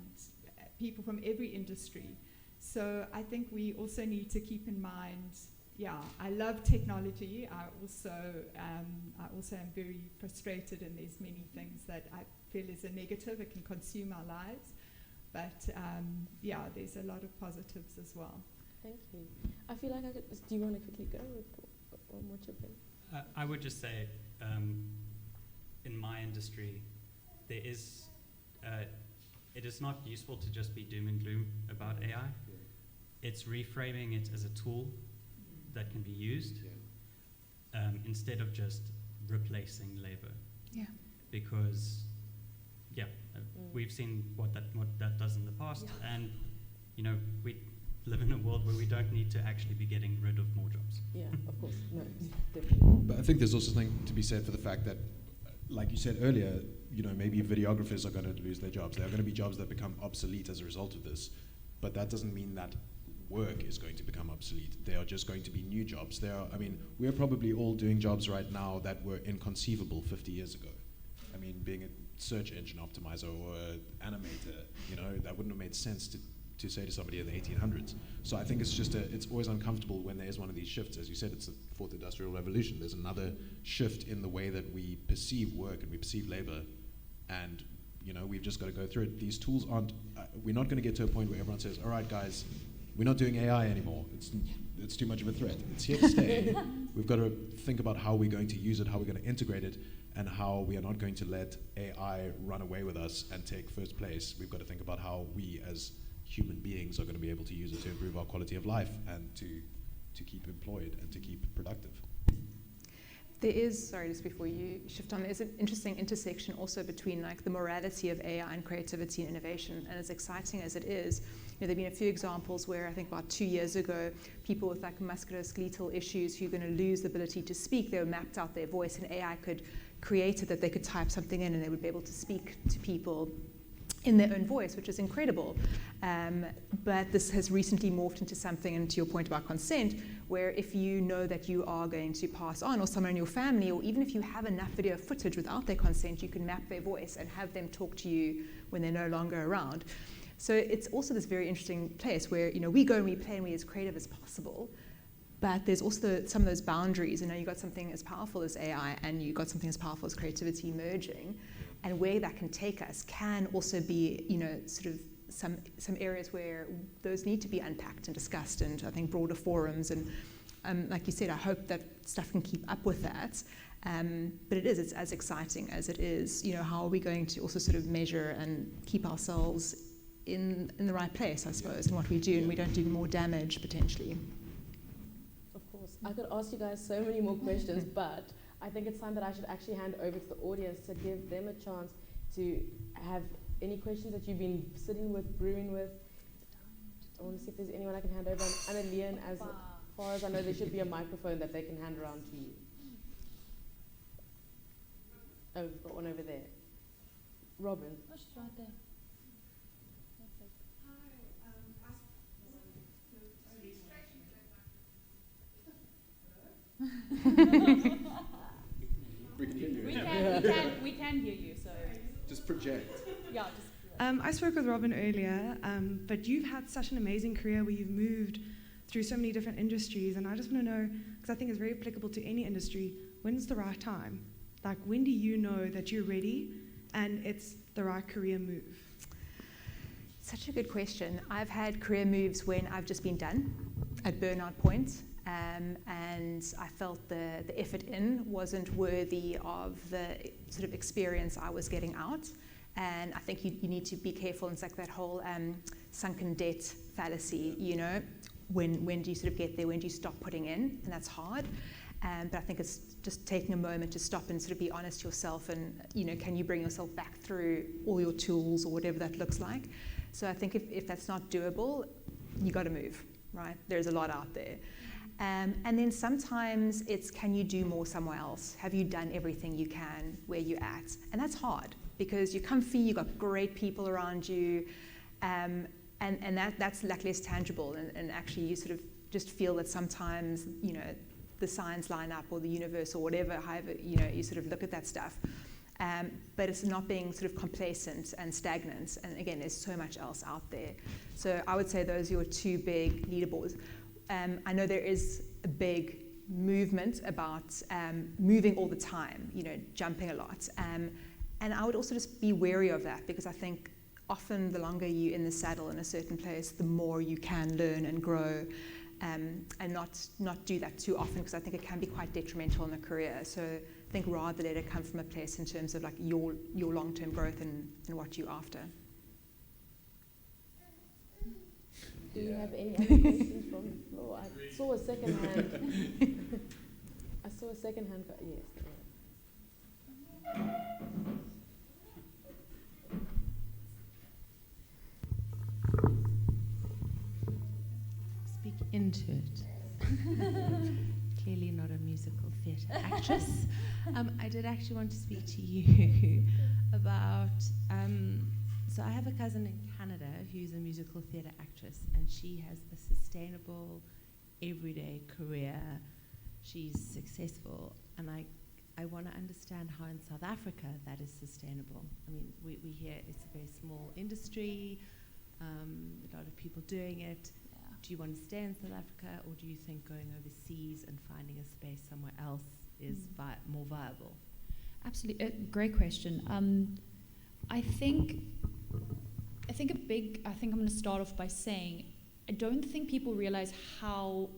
people from every industry. So I think we also need to keep in mind, yeah, I love technology. I also am very frustrated, and there's many things that I feel is a negative. It can consume our lives. But yeah, there's a lot of positives as well. Thank you. I feel like do you want to quickly go with one more chip in? I would just say, in my industry, there is, it is not useful to just be doom and gloom about AI. Yeah. It's reframing it as a tool that can be used instead of just replacing labor. Yeah. Because, yeah, we've seen what that does in the past, and you know, we live in a world where we don't need to actually be getting rid of more jobs. Yeah, of course. No, definitely. But I think there's also something to be said for the fact that, like you said earlier, you know, maybe videographers are going to lose their jobs. There are going to be jobs that become obsolete as a result of this, but that doesn't mean that work is going to become obsolete. There are just going to be new jobs. I mean, we're probably all doing jobs right now that were inconceivable 50 years ago. I mean, being a search engine optimizer or an animator, you know, that wouldn't have made sense to say to somebody in the 1800s. So I think it's always uncomfortable when there is one of these shifts. As you said, it's the fourth industrial revolution. There's another shift in the way that we perceive work and we perceive labor, and you know, we've just got to go through it. These tools aren't, we're not going to get to a point where everyone says, all right guys, we're not doing AI anymore. It's too much of a threat. It's here to stay. We've got to think about how we're going to use it, how we're going to integrate it, and how we are not going to let AI run away with us and take first place. We've got to think about how we as human beings are going to be able to use it to improve our quality of life and to keep employed and to keep productive. There is, sorry, just before you shift on, there's an interesting intersection also between like the morality of AI and creativity and innovation. And as exciting as it is, you know, there have been a few examples where I think about 2 years ago, people with like musculoskeletal issues who are going to lose the ability to speak, they were mapped out their voice, and AI could create it that they could type something in and they would be able to speak to people in their own voice, which is incredible. But this has recently morphed into something, and to your point about consent, where if you know that you are going to pass on, or someone in your family, or even if you have enough video footage without their consent, you can map their voice and have them talk to you when they're no longer around. So it's also this very interesting place where, you know, we go and we play and we're as creative as possible, but there's also some of those boundaries. You know, you've got something as powerful as AI and you've got something as powerful as creativity merging. And where that can take us can also be, you know, sort of some areas where those need to be unpacked and discussed, and I think broader forums. And like you said, I hope that stuff can keep up with that. But it's as exciting as it is, you know, how are we going to also sort of measure and keep ourselves in the right place, I suppose, in what we do, and we don't do more damage potentially. Of course. I could ask you guys so many more questions, but I think it's time that I should actually hand over to the audience to give them a chance to have any questions that you've been sitting with, brewing with. I want to see if there's anyone I can hand over. And Leanne, as far as I know, there should be a microphone that they can hand around to you. Oh, we've got one over there. Robin. Oh, she's right there. We can hear you. We can hear you. So Just project. Yeah, just. I spoke with Robin earlier, but you've had such an amazing career where you've moved through so many different industries, and I just want to know, because I think it's very applicable to any industry, when's the right time? Like, when do you know that you're ready and it's the right career move? Such a good question. I've had career moves when I've just been done at burnout point, and I felt the effort in wasn't worthy of the sort of experience I was getting out. And I think you need to be careful. It's like that whole sunken debt fallacy, you know. When do you sort of get there? When do you stop putting in? And that's hard. But I think it's just taking a moment to stop and sort of be honest to yourself, and, you know, can you bring yourself back through all your tools or whatever that looks like. So I think if that's not doable, you got to move, right? There's a lot out there. And then sometimes it's, can you do more somewhere else? Have you done everything you can where you're at? And that's hard because you're comfy, you've got great people around you, and that's like less tangible. And actually you sort of just feel that sometimes, you know, the signs line up or the universe or whatever, however, you know, you sort of look at that stuff. But it's not being sort of complacent and stagnant. And again, there's so much else out there. So I would say those are your two big leaderboards. I know there is a big movement about moving all the time, you know, jumping a lot. And I would also just be wary of that, because I think often the longer you're in the saddle in a certain place, the more you can learn and grow, and not do that too often, because I think it can be quite detrimental in a career. So I think rather let it come from a place in terms of like your long-term growth and what you're after. Do you have any other questions from the floor? I saw a second hand. I saw a second hand. Yes. Speak into it. Clearly not a musical theatre actress. I did actually want to speak to you about... So I have a cousin in Canada who's a musical theatre actress, and she has a sustainable, everyday career. She's successful, and I want to understand how in South Africa that is sustainable. I mean, we hear it's a very small industry, a lot of people doing it. Yeah. Do you want to stay in South Africa, or do you think going overseas and finding a space somewhere else is more viable? Absolutely, great question. I think I'm going to start off by saying I don't think people realize how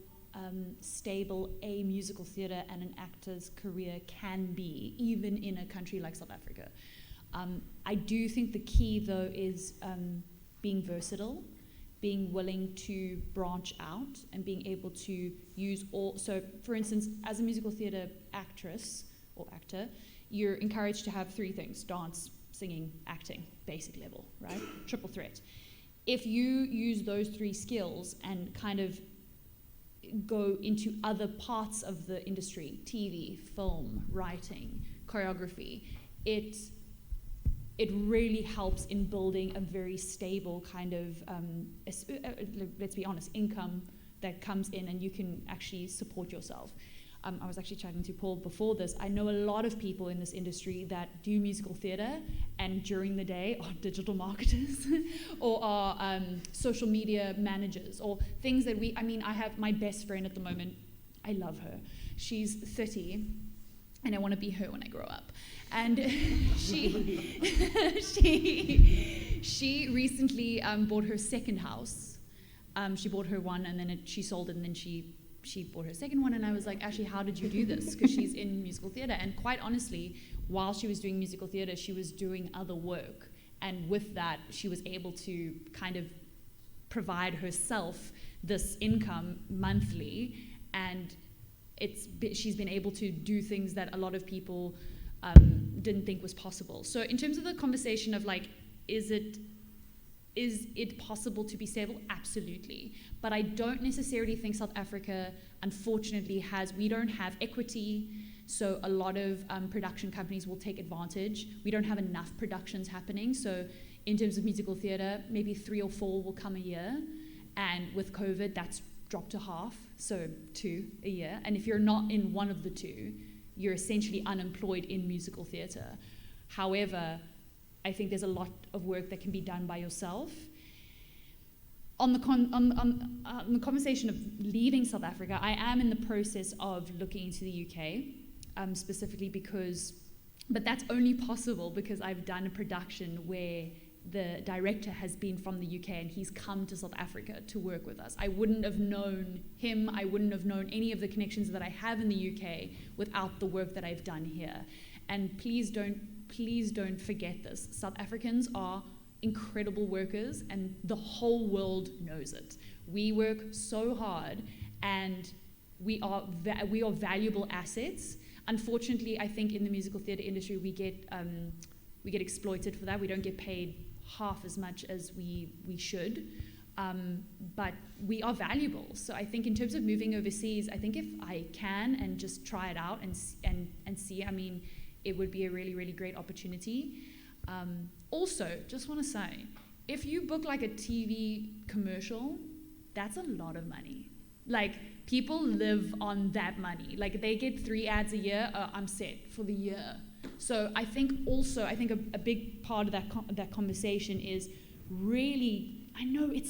stable a musical theatre and an actor's career can be, even in a country like South Africa. I do think the key, though, is being versatile, being willing to branch out, and being able to use all. So, for instance, as a musical theatre actress or actor, you're encouraged to have three things: dance, singing, acting, basic level, right? Triple threat. If you use those three skills and kind of go into other parts of the industry, TV, film, writing, choreography, it really helps in building a very stable kind of, let's be honest, income that comes in, and you can actually support yourself. I was actually chatting to Paul before this. I know a lot of people in this industry that do musical theatre and during the day are digital marketers or are social media managers, or things that I have my best friend at the moment. I love her. She's 30 and I want to be her when I grow up. And she recently bought her second house. She bought her one and then she sold it, and then she bought her second one, and I was like, Ashley, how did you do this? Because she's in musical theatre, and quite honestly, while she was doing musical theatre, she was doing other work, and with that, she was able to kind of provide herself this income monthly, and she's been able to do things that a lot of people didn't think was possible. So in terms of the conversation of like, is it possible to be stable? Absolutely. But I don't necessarily think South Africa, unfortunately, we don't have equity, so a lot of production companies will take advantage. We don't have enough productions happening, so in terms of musical theatre, maybe 3 or 4 will come a year, and with COVID, that's dropped to half, so 2 a year. And if you're not in one of the 2, you're essentially unemployed in musical theatre. However, I think there's a lot of work that can be done by yourself. On the conversation of leaving South Africa, I am in the process of looking into the UK, specifically but that's only possible because I've done a production where the director has been from the UK and he's come to South Africa to work with us. I wouldn't have known him, I wouldn't have known any of the connections that I have in the UK without the work that I've done here. And please don't forget this. South Africans are incredible workers and the whole world knows it. We work so hard and we are valuable assets. Unfortunately, I think in the musical theatre industry we get exploited for that. We don't get paid half as much as we should, but we are valuable. So I think in terms of moving overseas, I think if I can and just try it out and see, I mean, it would be a really, really great opportunity. Also, just want to say, if you book like a TV commercial, that's a lot of money. Like, people live on that money. Like, they get 3 ads a year, I'm set for the year. So I think a big part of that conversation is really, I know I'm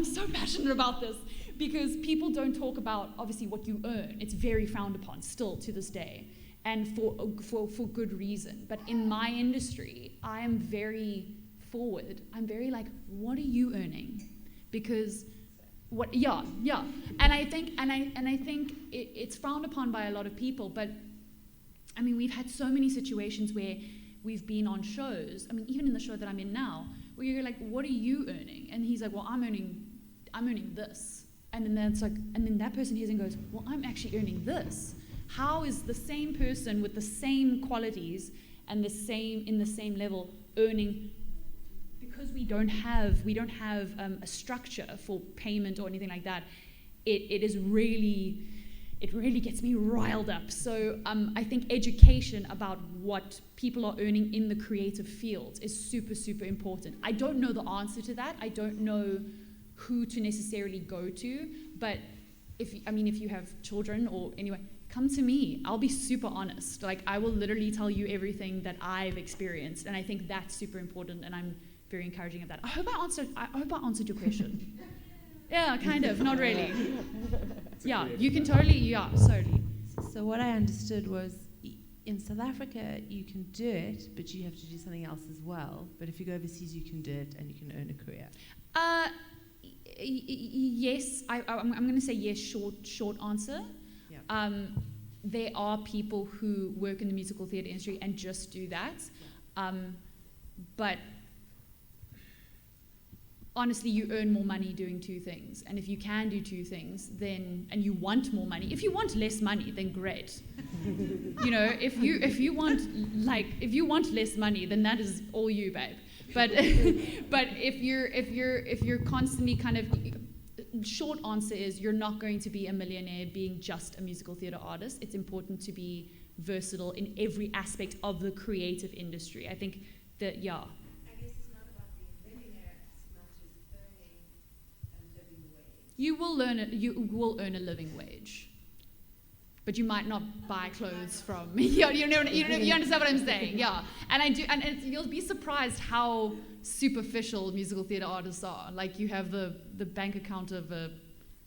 so passionate about this because people don't talk about obviously what you earn. It's very frowned upon still to this day, and for good reason. But in my industry, I am very forward. I'm very like, what are you earning? Because and I think it's frowned upon by a lot of people, but I mean, we've had so many situations where we've been on shows, I mean, even in the show that I'm in now, where you're like, what are you earning? And he's like, well, I'm earning this. And then that's like, and then that person hears and goes, well, I'm actually earning this. How is the same person with the same qualities and in the same level earning? Because we don't have a structure for payment or anything like that, it really gets me riled up. So I think education about what people are earning in the creative fields is super, super important. I don't know the answer to that. I don't know who to necessarily go to, but if you have children or anyway, come to me. I'll be super honest. Like, I will literally tell you everything that I've experienced, and I think that's super important, and I'm very encouraging of that. I hope I answered your question. Yeah, kind of, not really. Yeah, you can totally, sorry. So what I understood was in South Africa, you can do it, but you have to do something else as well. But if you go overseas, you can do it and you can earn a career. Yes, I'm going to say yes, short answer. Yeah. There are people who work in the musical theatre industry and just do that. But honestly, you earn more money doing 2 things. And if you can do 2 things, then, and you want more money, if you want less money, then great. You know, if you want less money, then that is all you, babe. But if you're constantly kind of, short answer is you're not going to be a millionaire being just a musical theatre artist. It's important to be versatile in every aspect of the creative industry. I think that, yeah. You will earn a living wage, but you might not buy clothes from. You understand what I'm saying? Yeah, and you'll be surprised how superficial musical theatre artists are. Like, you have the bank account of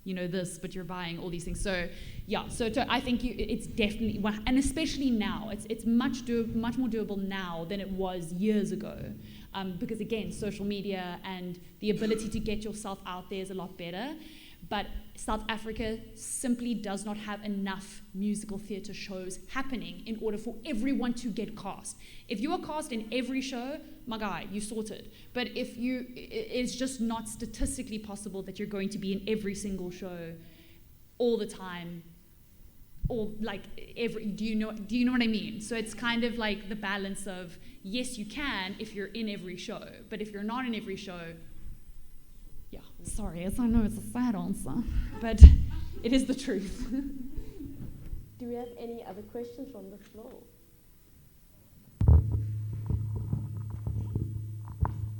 this, but you're buying all these things. So yeah, I think it's definitely, and especially now, it's much more doable now than it was years ago. Because again, social media and the ability to get yourself out there is a lot better. But South Africa simply does not have enough musical theatre shows happening in order for everyone to get cast. If you are cast in every show, my guy, you sorted. But it's just not statistically possible that you're going to be in every single show all the time. Or like do you know what I mean? So it's kind of like the balance of, yes, you can if you're in every show, but if you're not in every show, yeah, sorry, I know it's a sad answer, but it is the truth. Do we have any other questions from the floor?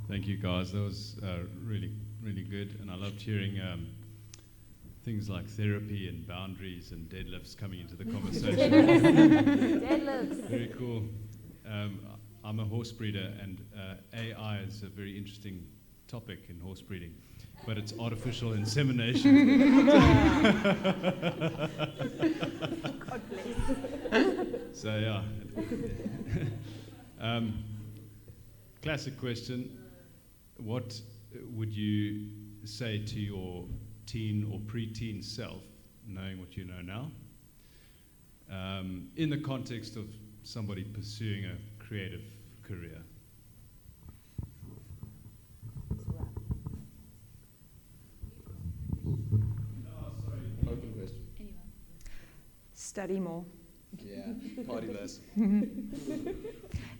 Thank you, guys. That was really, really good, and I loved hearing things like therapy and boundaries and deadlifts coming into the conversation. Deadlifts. Very cool. I'm a horse breeder, and AI is a very interesting topic in horse breeding, but it's artificial insemination. God bless. So yeah. Classic question. What would you say to your teen or preteen self, knowing what you know now, in the context of somebody pursuing a creative career? Open question. Anyone? Study more. Yeah, party less.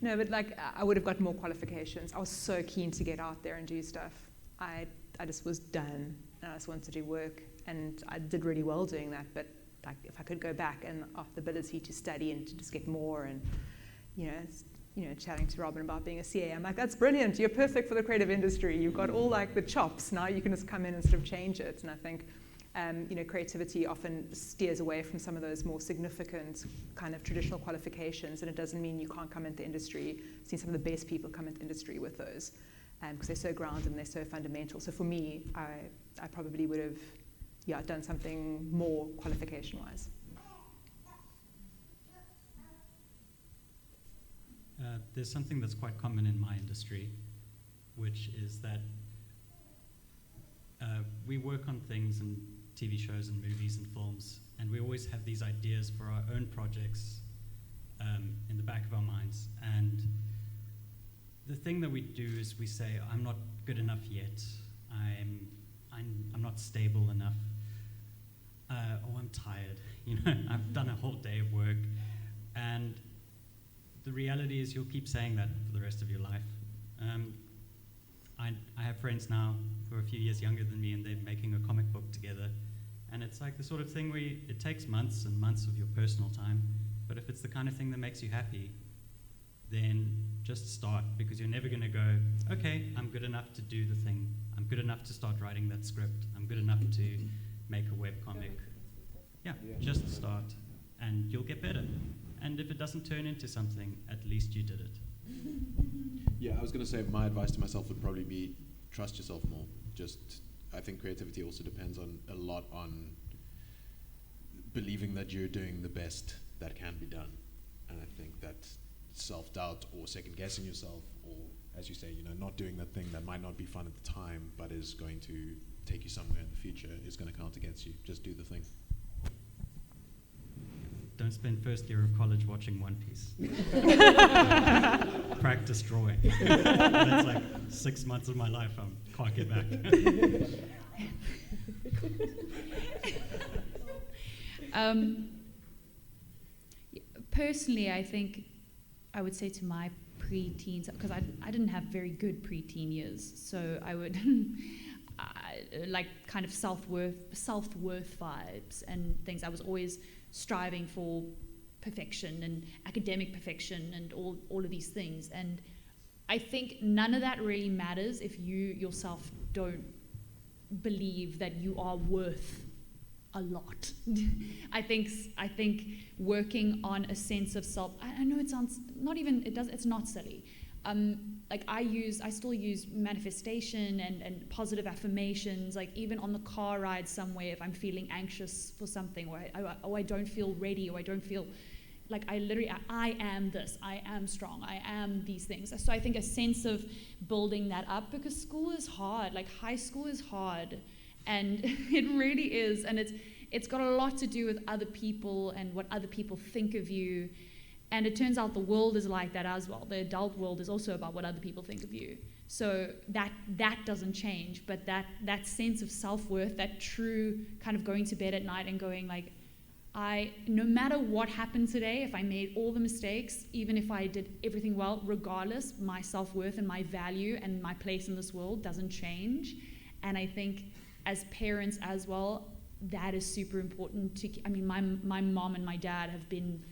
No, but like I would have got more qualifications. I was so keen to get out there and do stuff. I just was done, and I just wanted to do work, and I did really well doing that. But like if I could go back and have the ability to study and to just get more, and chatting to Robin about being a CA, I'm like, that's brilliant. You're perfect for the creative industry. You've got all like the chops. Now you can just come in and sort of change it. And I think creativity often steers away from some of those more significant kind of traditional qualifications, and it doesn't mean you can't come into the industry. I've seen some of the best people come into industry with those, because they're so grounded and they're so fundamental. So for me, I probably would have, done something more qualification-wise. There's something that's quite common in my industry, which is that we work on things and TV shows and movies and films, and we always have these ideas for our own projects in the back of our minds. And the thing that we do is we say, I'm not good enough yet. I'm not stable enough. I'm tired. I've done a whole day of work. And the reality is you'll keep saying that for the rest of your life. I have friends now who are a few years younger than me, and they're making a comic book together. And it's like the sort of thing where it takes months and months of your personal time, but if it's the kind of thing that makes you happy, then just start, because you're never going to go, okay, I'm good enough to do the thing. I'm good enough to start writing that script. I'm good enough to make a webcomic. Yeah, just start, and you'll get better. And if it doesn't turn into something, at least you did it. Yeah, I was going to say my advice to myself would probably be trust yourself more. I think creativity also depends a lot on believing that you're doing the best that can be done. And I think that self-doubt or second-guessing yourself, or as you say, not doing that thing that might not be fun at the time but is going to take you somewhere in the future is going to count against you. Just do the thing. Don't spend first year of college watching One Piece. Practice drawing. That's like 6 months of my life. I can't get back. Personally, I think I would say to my pre-teens, because I didn't have very good pre-teen years, so I would like kind of self-worth vibes and things. I was always striving for perfection and academic perfection and all of these things, and I think none of that really matters if you yourself don't believe that you are worth a lot. I think working on a sense of self, I know it sounds it's not silly. Like I still use manifestation and positive affirmations, like even on the car ride somewhere, if I'm feeling anxious for something, or I don't feel ready, or I don't feel like I am this, I am strong, I am these things. So I think a sense of building that up, because school is hard, like high school is hard, and it really is, and it's got a lot to do with other people and what other people think of you. And it turns out the world is like that as well. The adult world is also about what other people think of you. So that doesn't change, but that sense of self-worth, that true kind of going to bed at night and going like, no matter what happened today, if I made all the mistakes, even if I did everything well, regardless, my self-worth and my value and my place in this world doesn't change. And I think as parents as well, that is super important my mom and my dad have been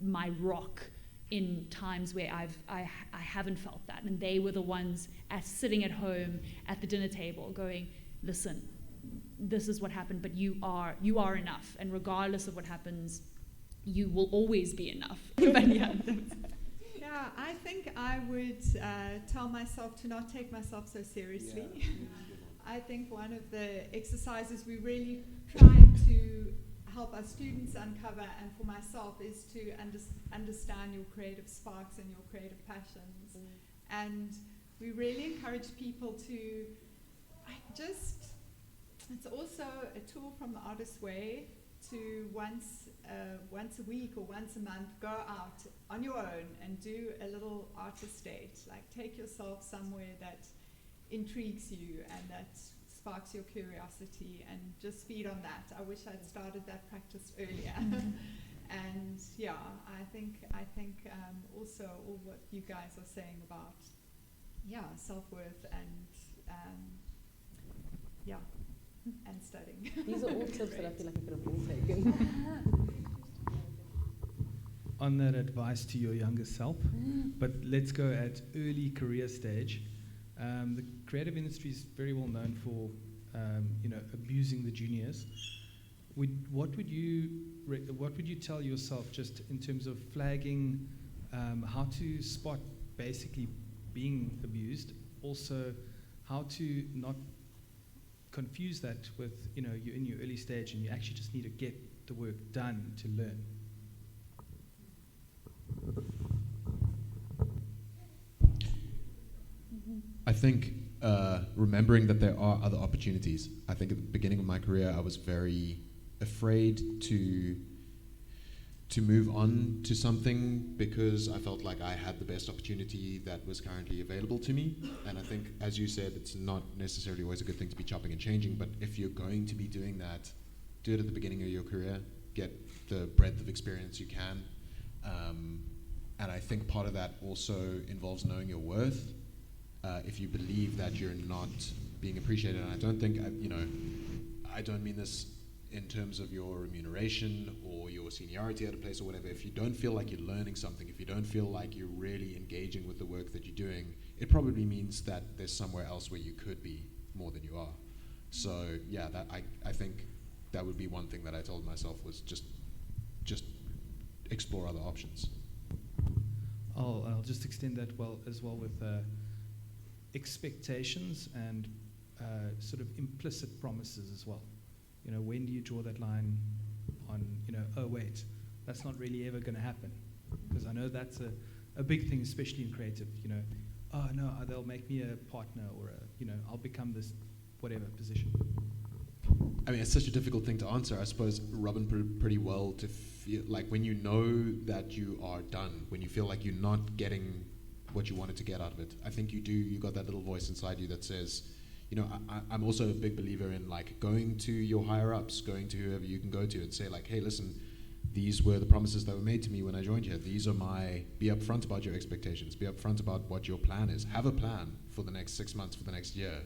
my rock in times where I haven't felt that, and they were the ones sitting at home at the dinner table going, listen, this is what happened, but you are enough, and regardless of what happens, you will always be enough. But yeah. Yeah, Yeah, I think I would tell myself to not take myself so seriously. Yeah. I think one of the exercises we really try to help our students uncover, and for myself, is to understand your creative sparks and your creative passions. And we really encourage people to it's also a tool from the Artist's Way to once a week or once a month go out on your own and do a little artist date. Like, take yourself somewhere that intrigues you and that sparks your curiosity, and just feed on that. I wish I'd started that practice earlier. And yeah, I think also all what you guys are saying about self-worth and and studying. These are all tips that I feel like I could have all taken. On that advice to your younger self, but let's go at early career stage. The creative industry is very well known for, abusing the juniors. What would you tell yourself, just in terms of flagging how to spot basically being abused? Also, how to not confuse that with, you're in your early stage and you actually just need to get the work done to learn. I think remembering that there are other opportunities. I think at the beginning of my career, I was very afraid to move on to something because I felt like I had the best opportunity that was currently available to me. And I think, as you said, it's not necessarily always a good thing to be chopping and changing, but if you're going to be doing that, do it at the beginning of your career, get the breadth of experience you can. And I think part of that also involves knowing your worth. If you believe that you're not being appreciated, and I don't think, I don't mean this in terms of your remuneration or your seniority at a place or whatever. If you don't feel like you're learning something, if you don't feel like you're really engaging with the work that you're doing, it probably means that there's somewhere else where you could be more than you are. So yeah, that I think that would be one thing that I told myself, was just explore other options. I'll just extend that as well with expectations and sort of implicit promises as well. When do you draw that line on, oh wait, that's not really ever going to happen? Because I know that's a big thing, especially in creative, oh no, they'll make me a partner, or I'll become this whatever position. I mean, it's such a difficult thing to answer. I suppose Robin put it pretty well, to feel like when you know that you are done, when you feel like you're not getting what you wanted to get out of it, I think you got that little voice inside you that says, I'm also a big believer in like going to your higher ups, going to whoever you can go to and say like, hey, listen, these were the promises that were made to me when I joined here. These are be upfront about your expectations, be upfront about what your plan is. Have a plan for the next 6 months, for the next year.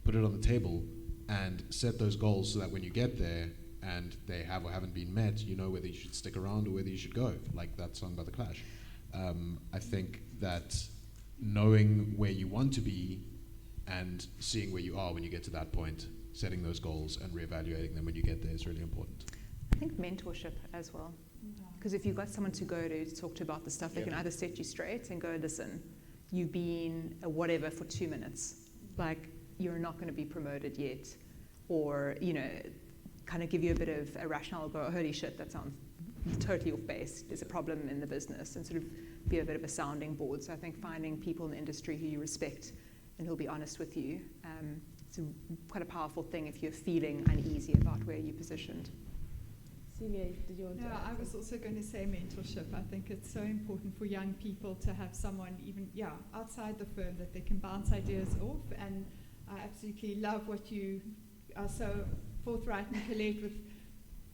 Put it on the table and set those goals so that when you get there and they have or haven't been met, you know whether you should stick around or whether you should go, like that song by The Clash. I think that knowing where you want to be and seeing where you are when you get to that point, setting those goals and reevaluating them when you get there is really important. I think mentorship as well. Because if you've got someone to go to talk to about the stuff, they can either set you straight and go, listen, you've been a whatever for 2 minutes. Like, you're not going to be promoted yet. Or, kind of give you a bit of a rationale, go, holy shit, that sounds totally off base. There's a problem in the business, and sort of be a bit of a sounding board. So I think finding people in the industry who you respect and who'll be honest with you, it's quite a powerful thing if you're feeling uneasy about where you're positioned. Celia, did you want to add I was also going to say mentorship. I think it's so important for young people to have someone even, outside the firm that they can bounce ideas off. And I absolutely love what you are so forthright and collect with,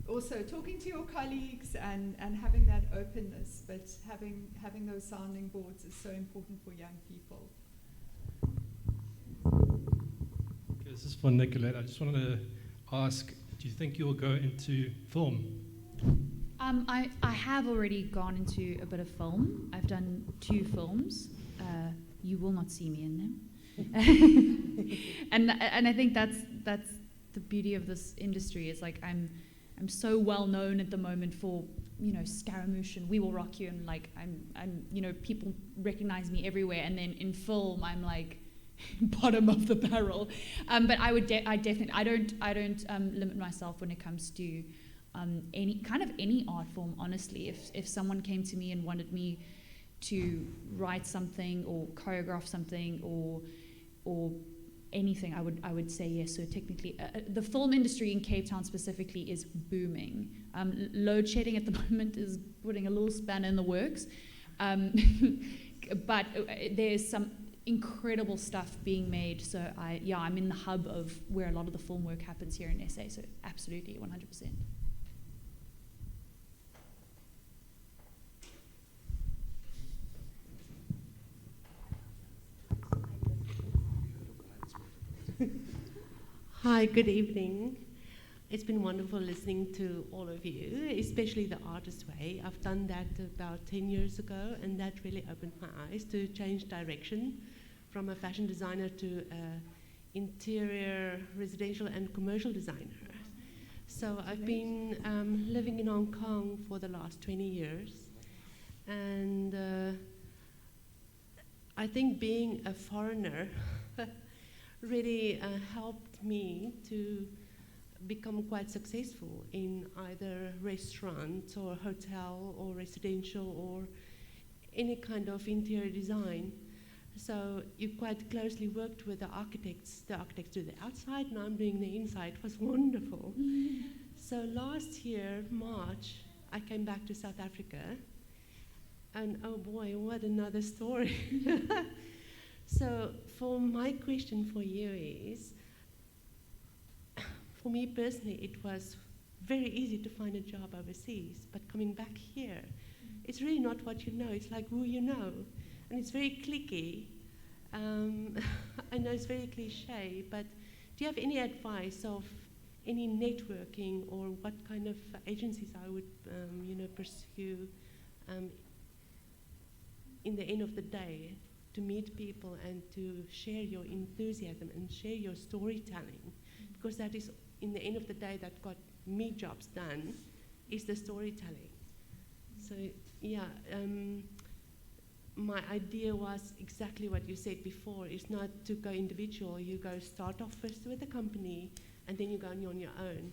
also talking to your colleagues and having that openness, but having those sounding boards is so important for young people. Okay, this is for Nicolette. I just wanted to ask, do you think you'll go into film? I have already gone into a bit of film. I've done 2 films. You will not see me in them. and I think that's the beauty of this industry. Is like I'm so well known at the moment for Scaramouche and We Will Rock You, and like I'm people recognize me everywhere, and then in film I'm like bottom of the barrel. But I don't limit myself when it comes to any art form. Honestly, if someone came to me and wanted me to write something or choreograph something or anything, I would say yes. So technically, the film industry in Cape Town specifically is booming. Load shedding at the moment is putting a little spanner in the works, but there's some incredible stuff being made. So I'm in the hub of where a lot of the film work happens here in SA. So absolutely, 100%. Hi, good evening. It's been wonderful listening to all of you, especially the Artist Way. I've done that about 10 years ago, and that really opened my eyes to change direction from a fashion designer to an interior, residential, and commercial designer. So I've been living in Hong Kong for the last 20 years, and I think being a foreigner really helped me to become quite successful in either restaurant or hotel or residential or any kind of interior design. So you quite closely worked with the architects. The architects do the outside, and I'm doing the inside. It was wonderful. So last year, March, I came back to South Africa, and oh boy, what another story. So for my question for you is, for me personally, it was very easy to find a job overseas, but coming back here, it's really not what you know, it's like who you know. And it's very cliquey. I know it's very cliche, but do you have any advice of any networking or what kind of agencies I would pursue in the end of the day to meet people and to share your enthusiasm and share your storytelling? Because that is, in the end of the day, that got me jobs done, is the storytelling. So yeah, my idea was exactly what you said before, is not to go individual. You go start off first with a company, and then you go on your own.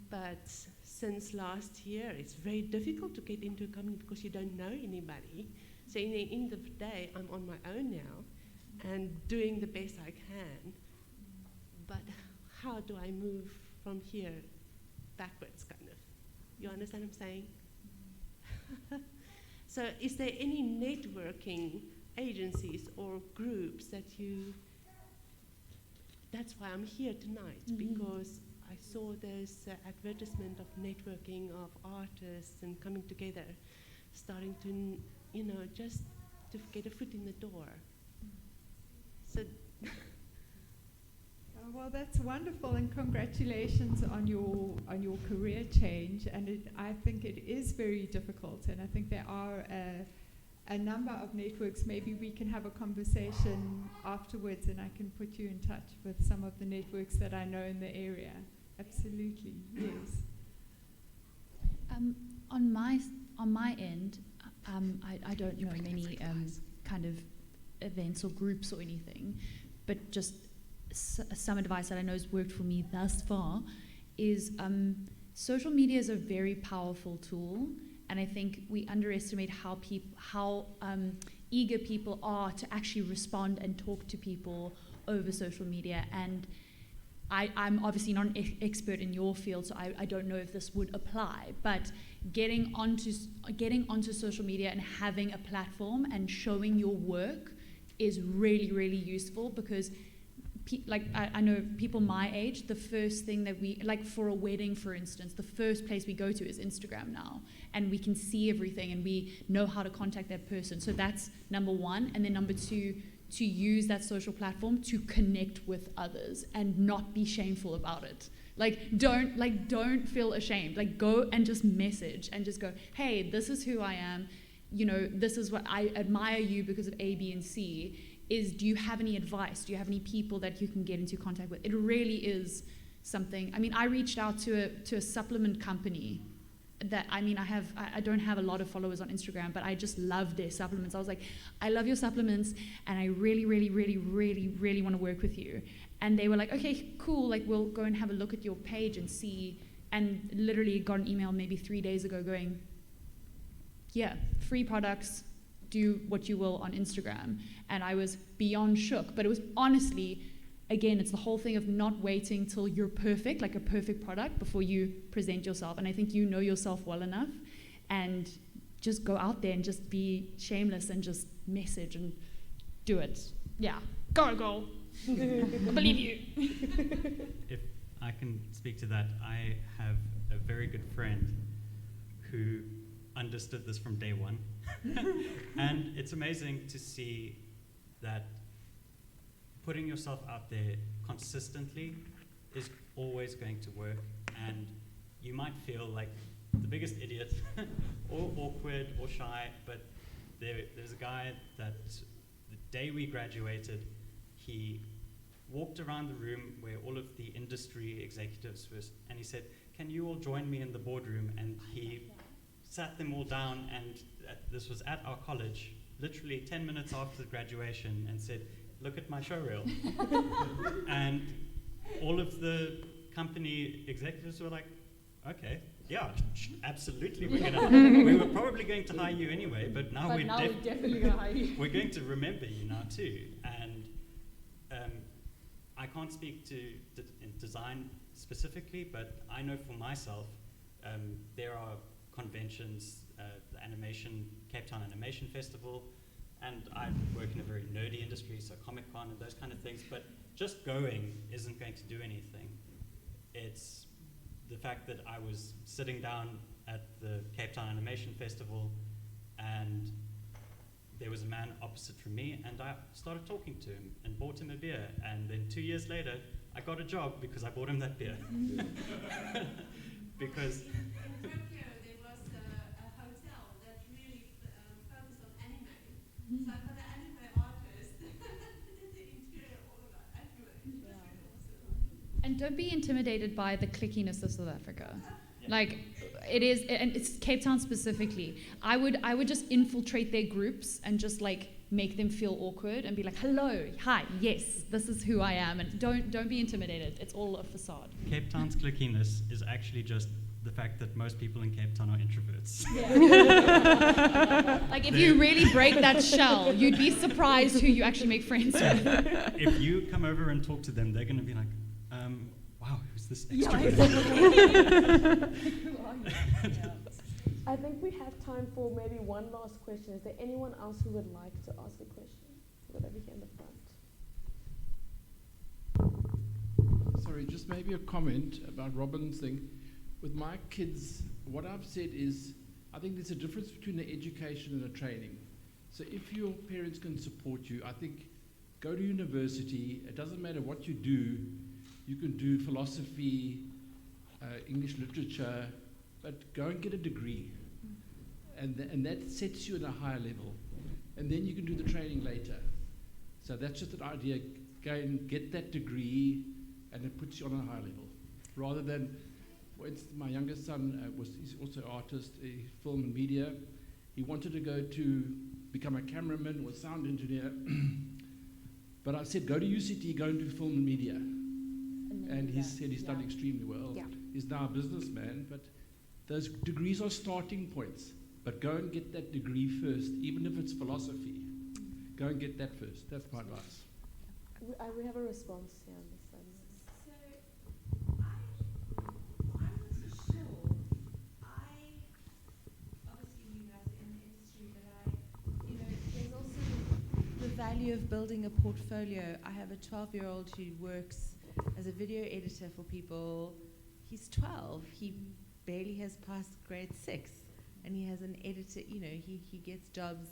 But since last year, it's very difficult to get into a company because you don't know anybody. So in the end of the day, I'm on my own now and doing the best I can. But how do I move from here backwards, kind of? You understand what I'm saying? So is there any networking agencies or groups that you... That's why I'm here tonight, because I saw this advertisement of networking of artists and coming together, starting to, just to get a foot in the door. So... Well, that's wonderful, and congratulations on your career change. And I think it is very difficult, and I think there are a number of networks. Maybe we can have a conversation afterwards, and I can put you in touch with some of the networks that I know in the area. Absolutely, yes. On my end, I don't know many kind of events or groups or anything, but just some advice that I know has worked for me thus far is social media is a very powerful tool, and I think we underestimate how eager people are to actually respond and talk to people over social media. And I'm obviously not an expert in your field, so I don't know if this would apply, but getting onto social media and having a platform and showing your work is really, really useful, because I know people my age, the first thing that we, like for a wedding, for instance, the first place we go to is Instagram now, and we can see everything and we know how to contact that person. So that's number one. And then number two, to use that social platform to connect with others and not be shameful about it. Don't feel ashamed. Go and just message and just go, hey, this is who I am. This is what I admire you because of A, B, and C. Do you have any advice? Do you have any people that you can get into contact with? It really is something. I mean, I reached out to a supplement company that, I mean, I don't have a lot of followers on Instagram, but I just love their supplements. I was like, I love your supplements, and I really, really, really, really, really want to work with you. And they were like, okay, cool, like we'll go and have a look at your page and see. And literally got an email maybe 3 days ago going, yeah, free products, do what you will on Instagram. And I was beyond shook. But it was honestly, again, it's the whole thing of not waiting till you're perfect, like a perfect product, before you present yourself. And I think you know yourself well enough, and just go out there and just be shameless and just message and do it. Yeah, go. I believe you. If I can speak to that, I have a very good friend who understood this from day one. And it's amazing to see that putting yourself out there consistently is always going to work. And you might feel like the biggest idiot or awkward or shy, but there's a guy that the day we graduated, he walked around the room where all of the industry executives were, and he said, can you all join me in the boardroom? And he sat them all down, and this was at our college, literally 10 minutes after the graduation, and said, look at my showreel. And all of the company executives were like, okay, yeah, absolutely. We were probably going to hire you anyway, but now we're definitely going to hire you. We're going to remember you now too. And I can't speak to design specifically, but I know for myself, there are conventions, the animation, Cape Town Animation Festival, and I work in a very nerdy industry, so Comic-Con and those kind of things, but just going isn't going to do anything. It's the fact that I was sitting down at the Cape Town Animation Festival, and there was a man opposite from me, and I started talking to him and bought him a beer, and then 2 years later, I got a job because I bought him that beer. Because in Tokyo, there was a hotel that really focused on anime. So I got an anime artist did the interior all of that anyway. It was really awesome. And don't be intimidated by the clickiness of South Africa. Like, it is, and it's Cape Town specifically. I would just infiltrate their groups and just like make them feel awkward and be like, hello, hi, yes, this is who I am, and don't be intimidated. It's all a facade. Cape Town's clickiness is actually just the fact that most people in Cape Town are introverts. Yeah. Like, if you really break that shell, you'd be surprised who you actually make friends with. If you come over and talk to them, they're going to be like, wow, who's this extrovert? Yeah, exactly. Who are you? Yeah. I think we have time for maybe one last question. Is there anyone else who would like to ask a question? We've got over here in the front. Sorry, just maybe a comment about Robin's thing. With my kids, what I've said is, I think there's a difference between an education and a training. So if your parents can support you, I think go to university. It doesn't matter what you do. You can do philosophy, English literature, but go and get a degree. And that sets you at a higher level. And then you can do the training later. So that's just an idea. Go and get that degree, and it puts you on a higher level. Rather than, well, my youngest son he's also an artist, film and media. He wanted to go to become a cameraman or a sound engineer. But I said, go to UCT, go and do film and media. And he said he's done extremely well. Yeah. He's now a businessman, but those degrees are starting points. But go and get that degree first, even if it's philosophy. Go and get that first. That's my advice. We have a response here on this side. So, I'm not so sure. Obviously you guys are in the industry, but there's also The value of building a portfolio. I have a 12-year-old who works as a video editor for people. He's 12. He barely has passed grade 6. And he has an editor, he gets jobs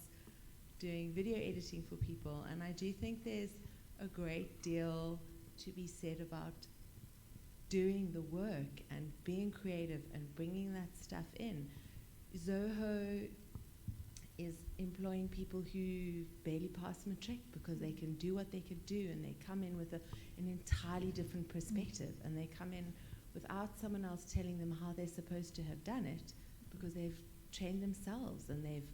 doing video editing for people. And I do think there's a great deal to be said about doing the work and being creative and bringing that stuff in. Zoho is employing people who barely pass matric because they can do what they can do, and they come in with an entirely different perspective, and they come in without someone else telling them how they're supposed to have done it. because they've trained themselves and they've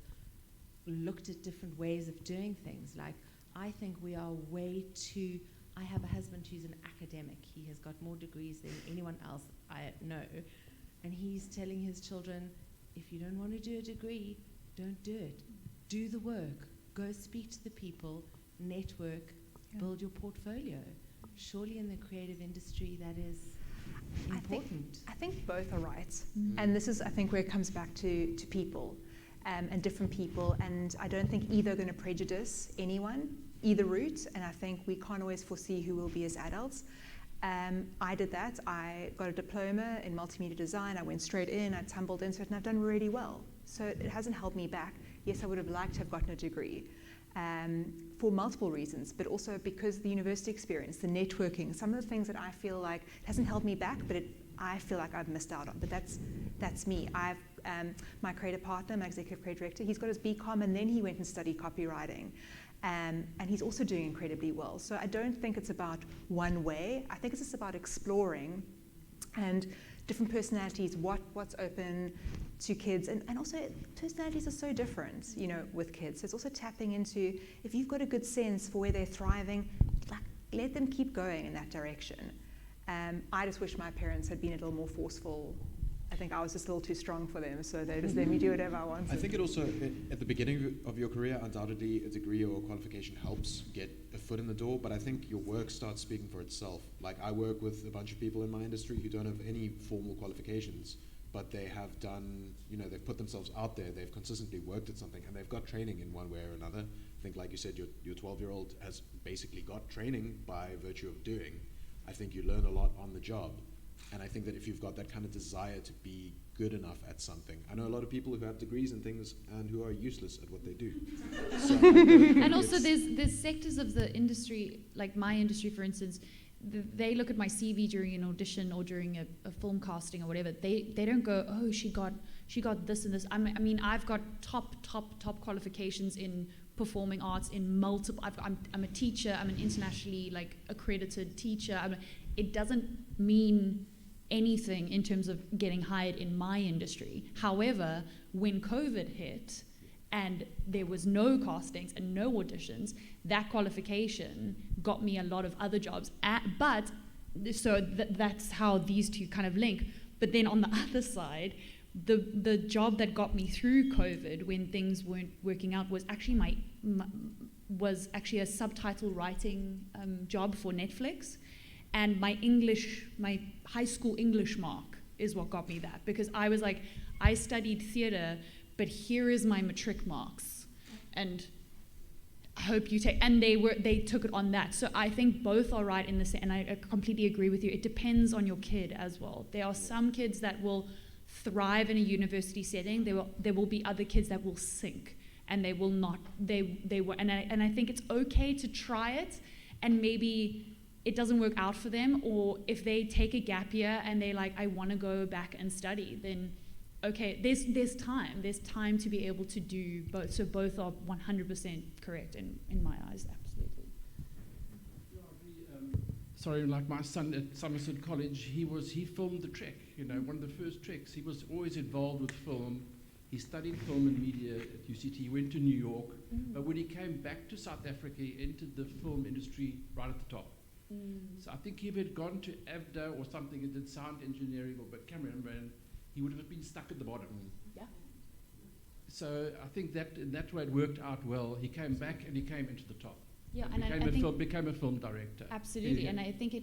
looked at different ways of doing things. Like, I think we are way too... I have a husband who's an academic. He has got more degrees than anyone else I know. And he's telling his children, if you don't want to do a degree, don't do it. Do the work. Go speak to the people, network, build your portfolio. Surely in the creative industry that is important. I think both are right. And this is, I think, where it comes back to people and different people. And I don't think either are going to prejudice anyone, either route. And I think we can't always foresee who we'll be as adults. I did that. I got a diploma in multimedia design. I went straight in. I tumbled into it, and I've done really well. So it hasn't held me back. Yes, I would have liked to have gotten a degree for multiple reasons, but also because the university experience, the networking, some of the things that I feel like it hasn't held me back, but I feel like I've missed out on. But that's me. I've my creative partner, my executive creative director, he's got his BCom, and then he went and studied copywriting. And he's also doing incredibly well. So I don't think it's about one way. I think it's just about exploring and different personalities, what's open to kids. And also personalities are so different, you know, with kids. So it's also tapping into, if you've got a good sense for where they're thriving, like, let them keep going in that direction. I just wish my parents had been a little more forceful. I think I was just a little too strong for them, so they just let me do whatever I wanted. I think it also, at the beginning of your career, undoubtedly a degree or a qualification helps get a foot in the door, but I think your work starts speaking for itself. Like, I work with a bunch of people in my industry who don't have any formal qualifications, but they have done, you know, they've put themselves out there, they've consistently worked at something, and they've got training in one way or another. I think, like you said, your 12-year-old has basically got training by virtue of doing. I think you learn a lot on the job. And I think that if you've got that kind of desire to be good enough at something, I know a lot of people who have degrees and things and who are useless at what they do. So and also there's sectors of the industry, like my industry, for instance, they look at my CV during an audition or during a film casting or whatever. They don't go, oh, she got this and this. I mean, I've got top qualifications in performing arts in multiple. I'm a teacher. I'm an internationally accredited teacher. It doesn't mean anything in terms of getting hired in my industry. However, when COVID hit and there was no castings and no auditions, that qualification got me a lot of other jobs. That's how these two kind of link. But then on the other side, the job that got me through COVID when things weren't working out was actually a subtitle writing job for Netflix. And my high school English mark is what got me that, because I was like, I studied theatre, but here is my matric marks, and I hope you take. And they took it on that. So I think both are right in the same. And I completely agree with you. It depends on your kid as well. There are some kids that will thrive in a university setting. There will be other kids that will sink, and they will not. And I think it's okay to try it, and maybe it doesn't work out for them, or if they take a gap year and they're like, I want to go back and study, then okay, there's time to be able to do both. So both are 100% correct in my eyes, absolutely. Sorry, like my son at Somerset College, he filmed the Trek, you know, one of the first Treks. He was always involved with film. He studied film and media at UCT. He went to New York, but when he came back to South Africa, he entered the film industry right at the top. So I think if he had gone to AVDA or something and did sound engineering or cameraman, he would have been stuck at the bottom. Yeah. So I think that in that way it worked out well. He came back and he came into the top. Yeah, and became a film director. Absolutely, and I think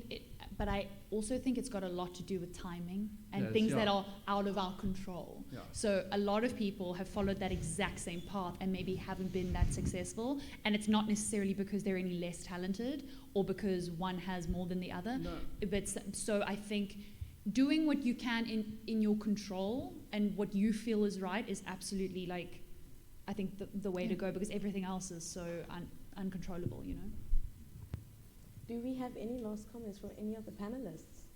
but I also think it's got a lot to do with timing and things that are out of our control. Yeah. So a lot of people have followed that exact same path and maybe haven't been that successful, and it's not necessarily because they're any less talented or because one has more than the other. No. But so I think doing what you can in your control and what you feel is right is absolutely I think the way to go, because everything else is so uncontrollable, you know. Do we have any last comments from any of the panelists?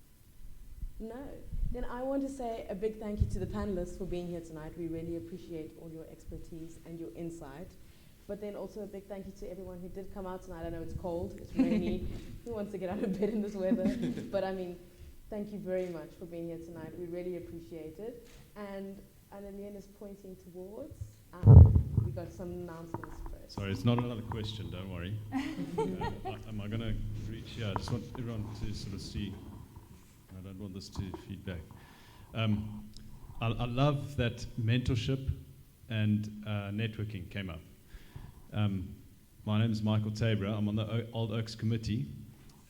No. Then I want to say a big thank you to the panelists for being here tonight. We really appreciate all your expertise and your insight. But then also a big thank you to everyone who did come out tonight. I know it's cold, it's rainy. Who wants to get out of bed in this weather? But I mean, thank you very much for being here tonight. We really appreciate it. And and then Leon is pointing towards. And we got some announcements first. Sorry, it's not another question, don't worry. Am I going to reach here? I just want everyone to sort of see. I don't want this to feed back. I love that mentorship and networking came up. My name is Michael Tabor. I'm on the Old Oaks Committee,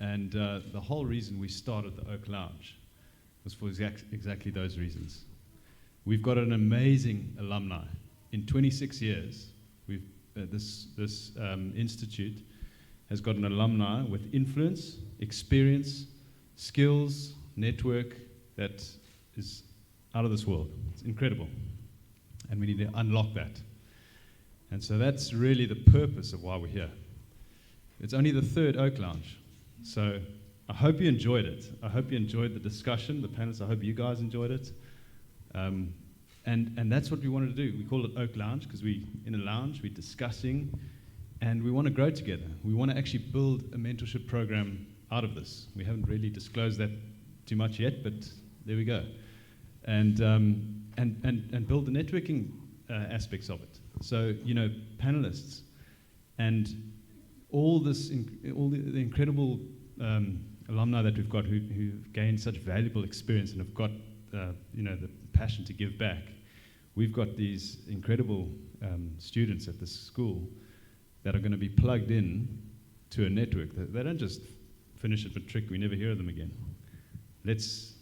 and the whole reason we started the Oak Lounge was for exactly those reasons. We've got an amazing alumni. In 26 years, this institute has got an alumni with influence, experience, skills, network that is out of this world. It's incredible. And we need to unlock that. And so that's really the purpose of why we're here. It's only the third Oak Lounge. So I hope you enjoyed it. I hope you enjoyed the discussion, the panelists. I hope you guys enjoyed it. And that's what we wanted to do. We call it Oak Lounge because we in a lounge, we're discussing, and we want to grow together. We want to actually build a mentorship program out of this. We haven't really disclosed that too much yet, but there we go. And build the networking aspects of it. So, panelists and all the incredible alumni that we've got who've gained such valuable experience and have got, the passion to give back. We've got these incredible students at this school that are going to be plugged in to a network. They don't just finish at matric, we never hear of them again. Let's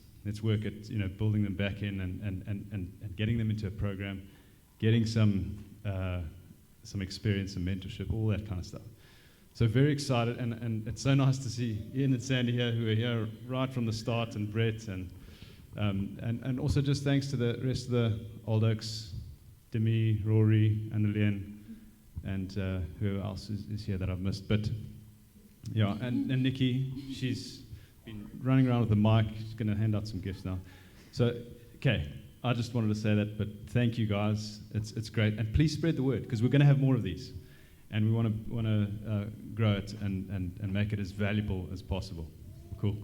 work at building them back in and getting them into a program, getting some experience and mentorship, all that kind of stuff. So very excited, and it's so nice to see Ian and Sandy here, who are here right from the start, and Brett, and also just thanks to the rest of the Old Oaks, Demi, Rory, Annalene, and who else is here that I've missed. But yeah, and Nikki, she's been running around with the mic. She's going to hand out some gifts now. So, okay, I just wanted to say that, but thank you guys. It's great, and please spread the word because we're going to have more of these, and we want to grow it and make it as valuable as possible. Cool.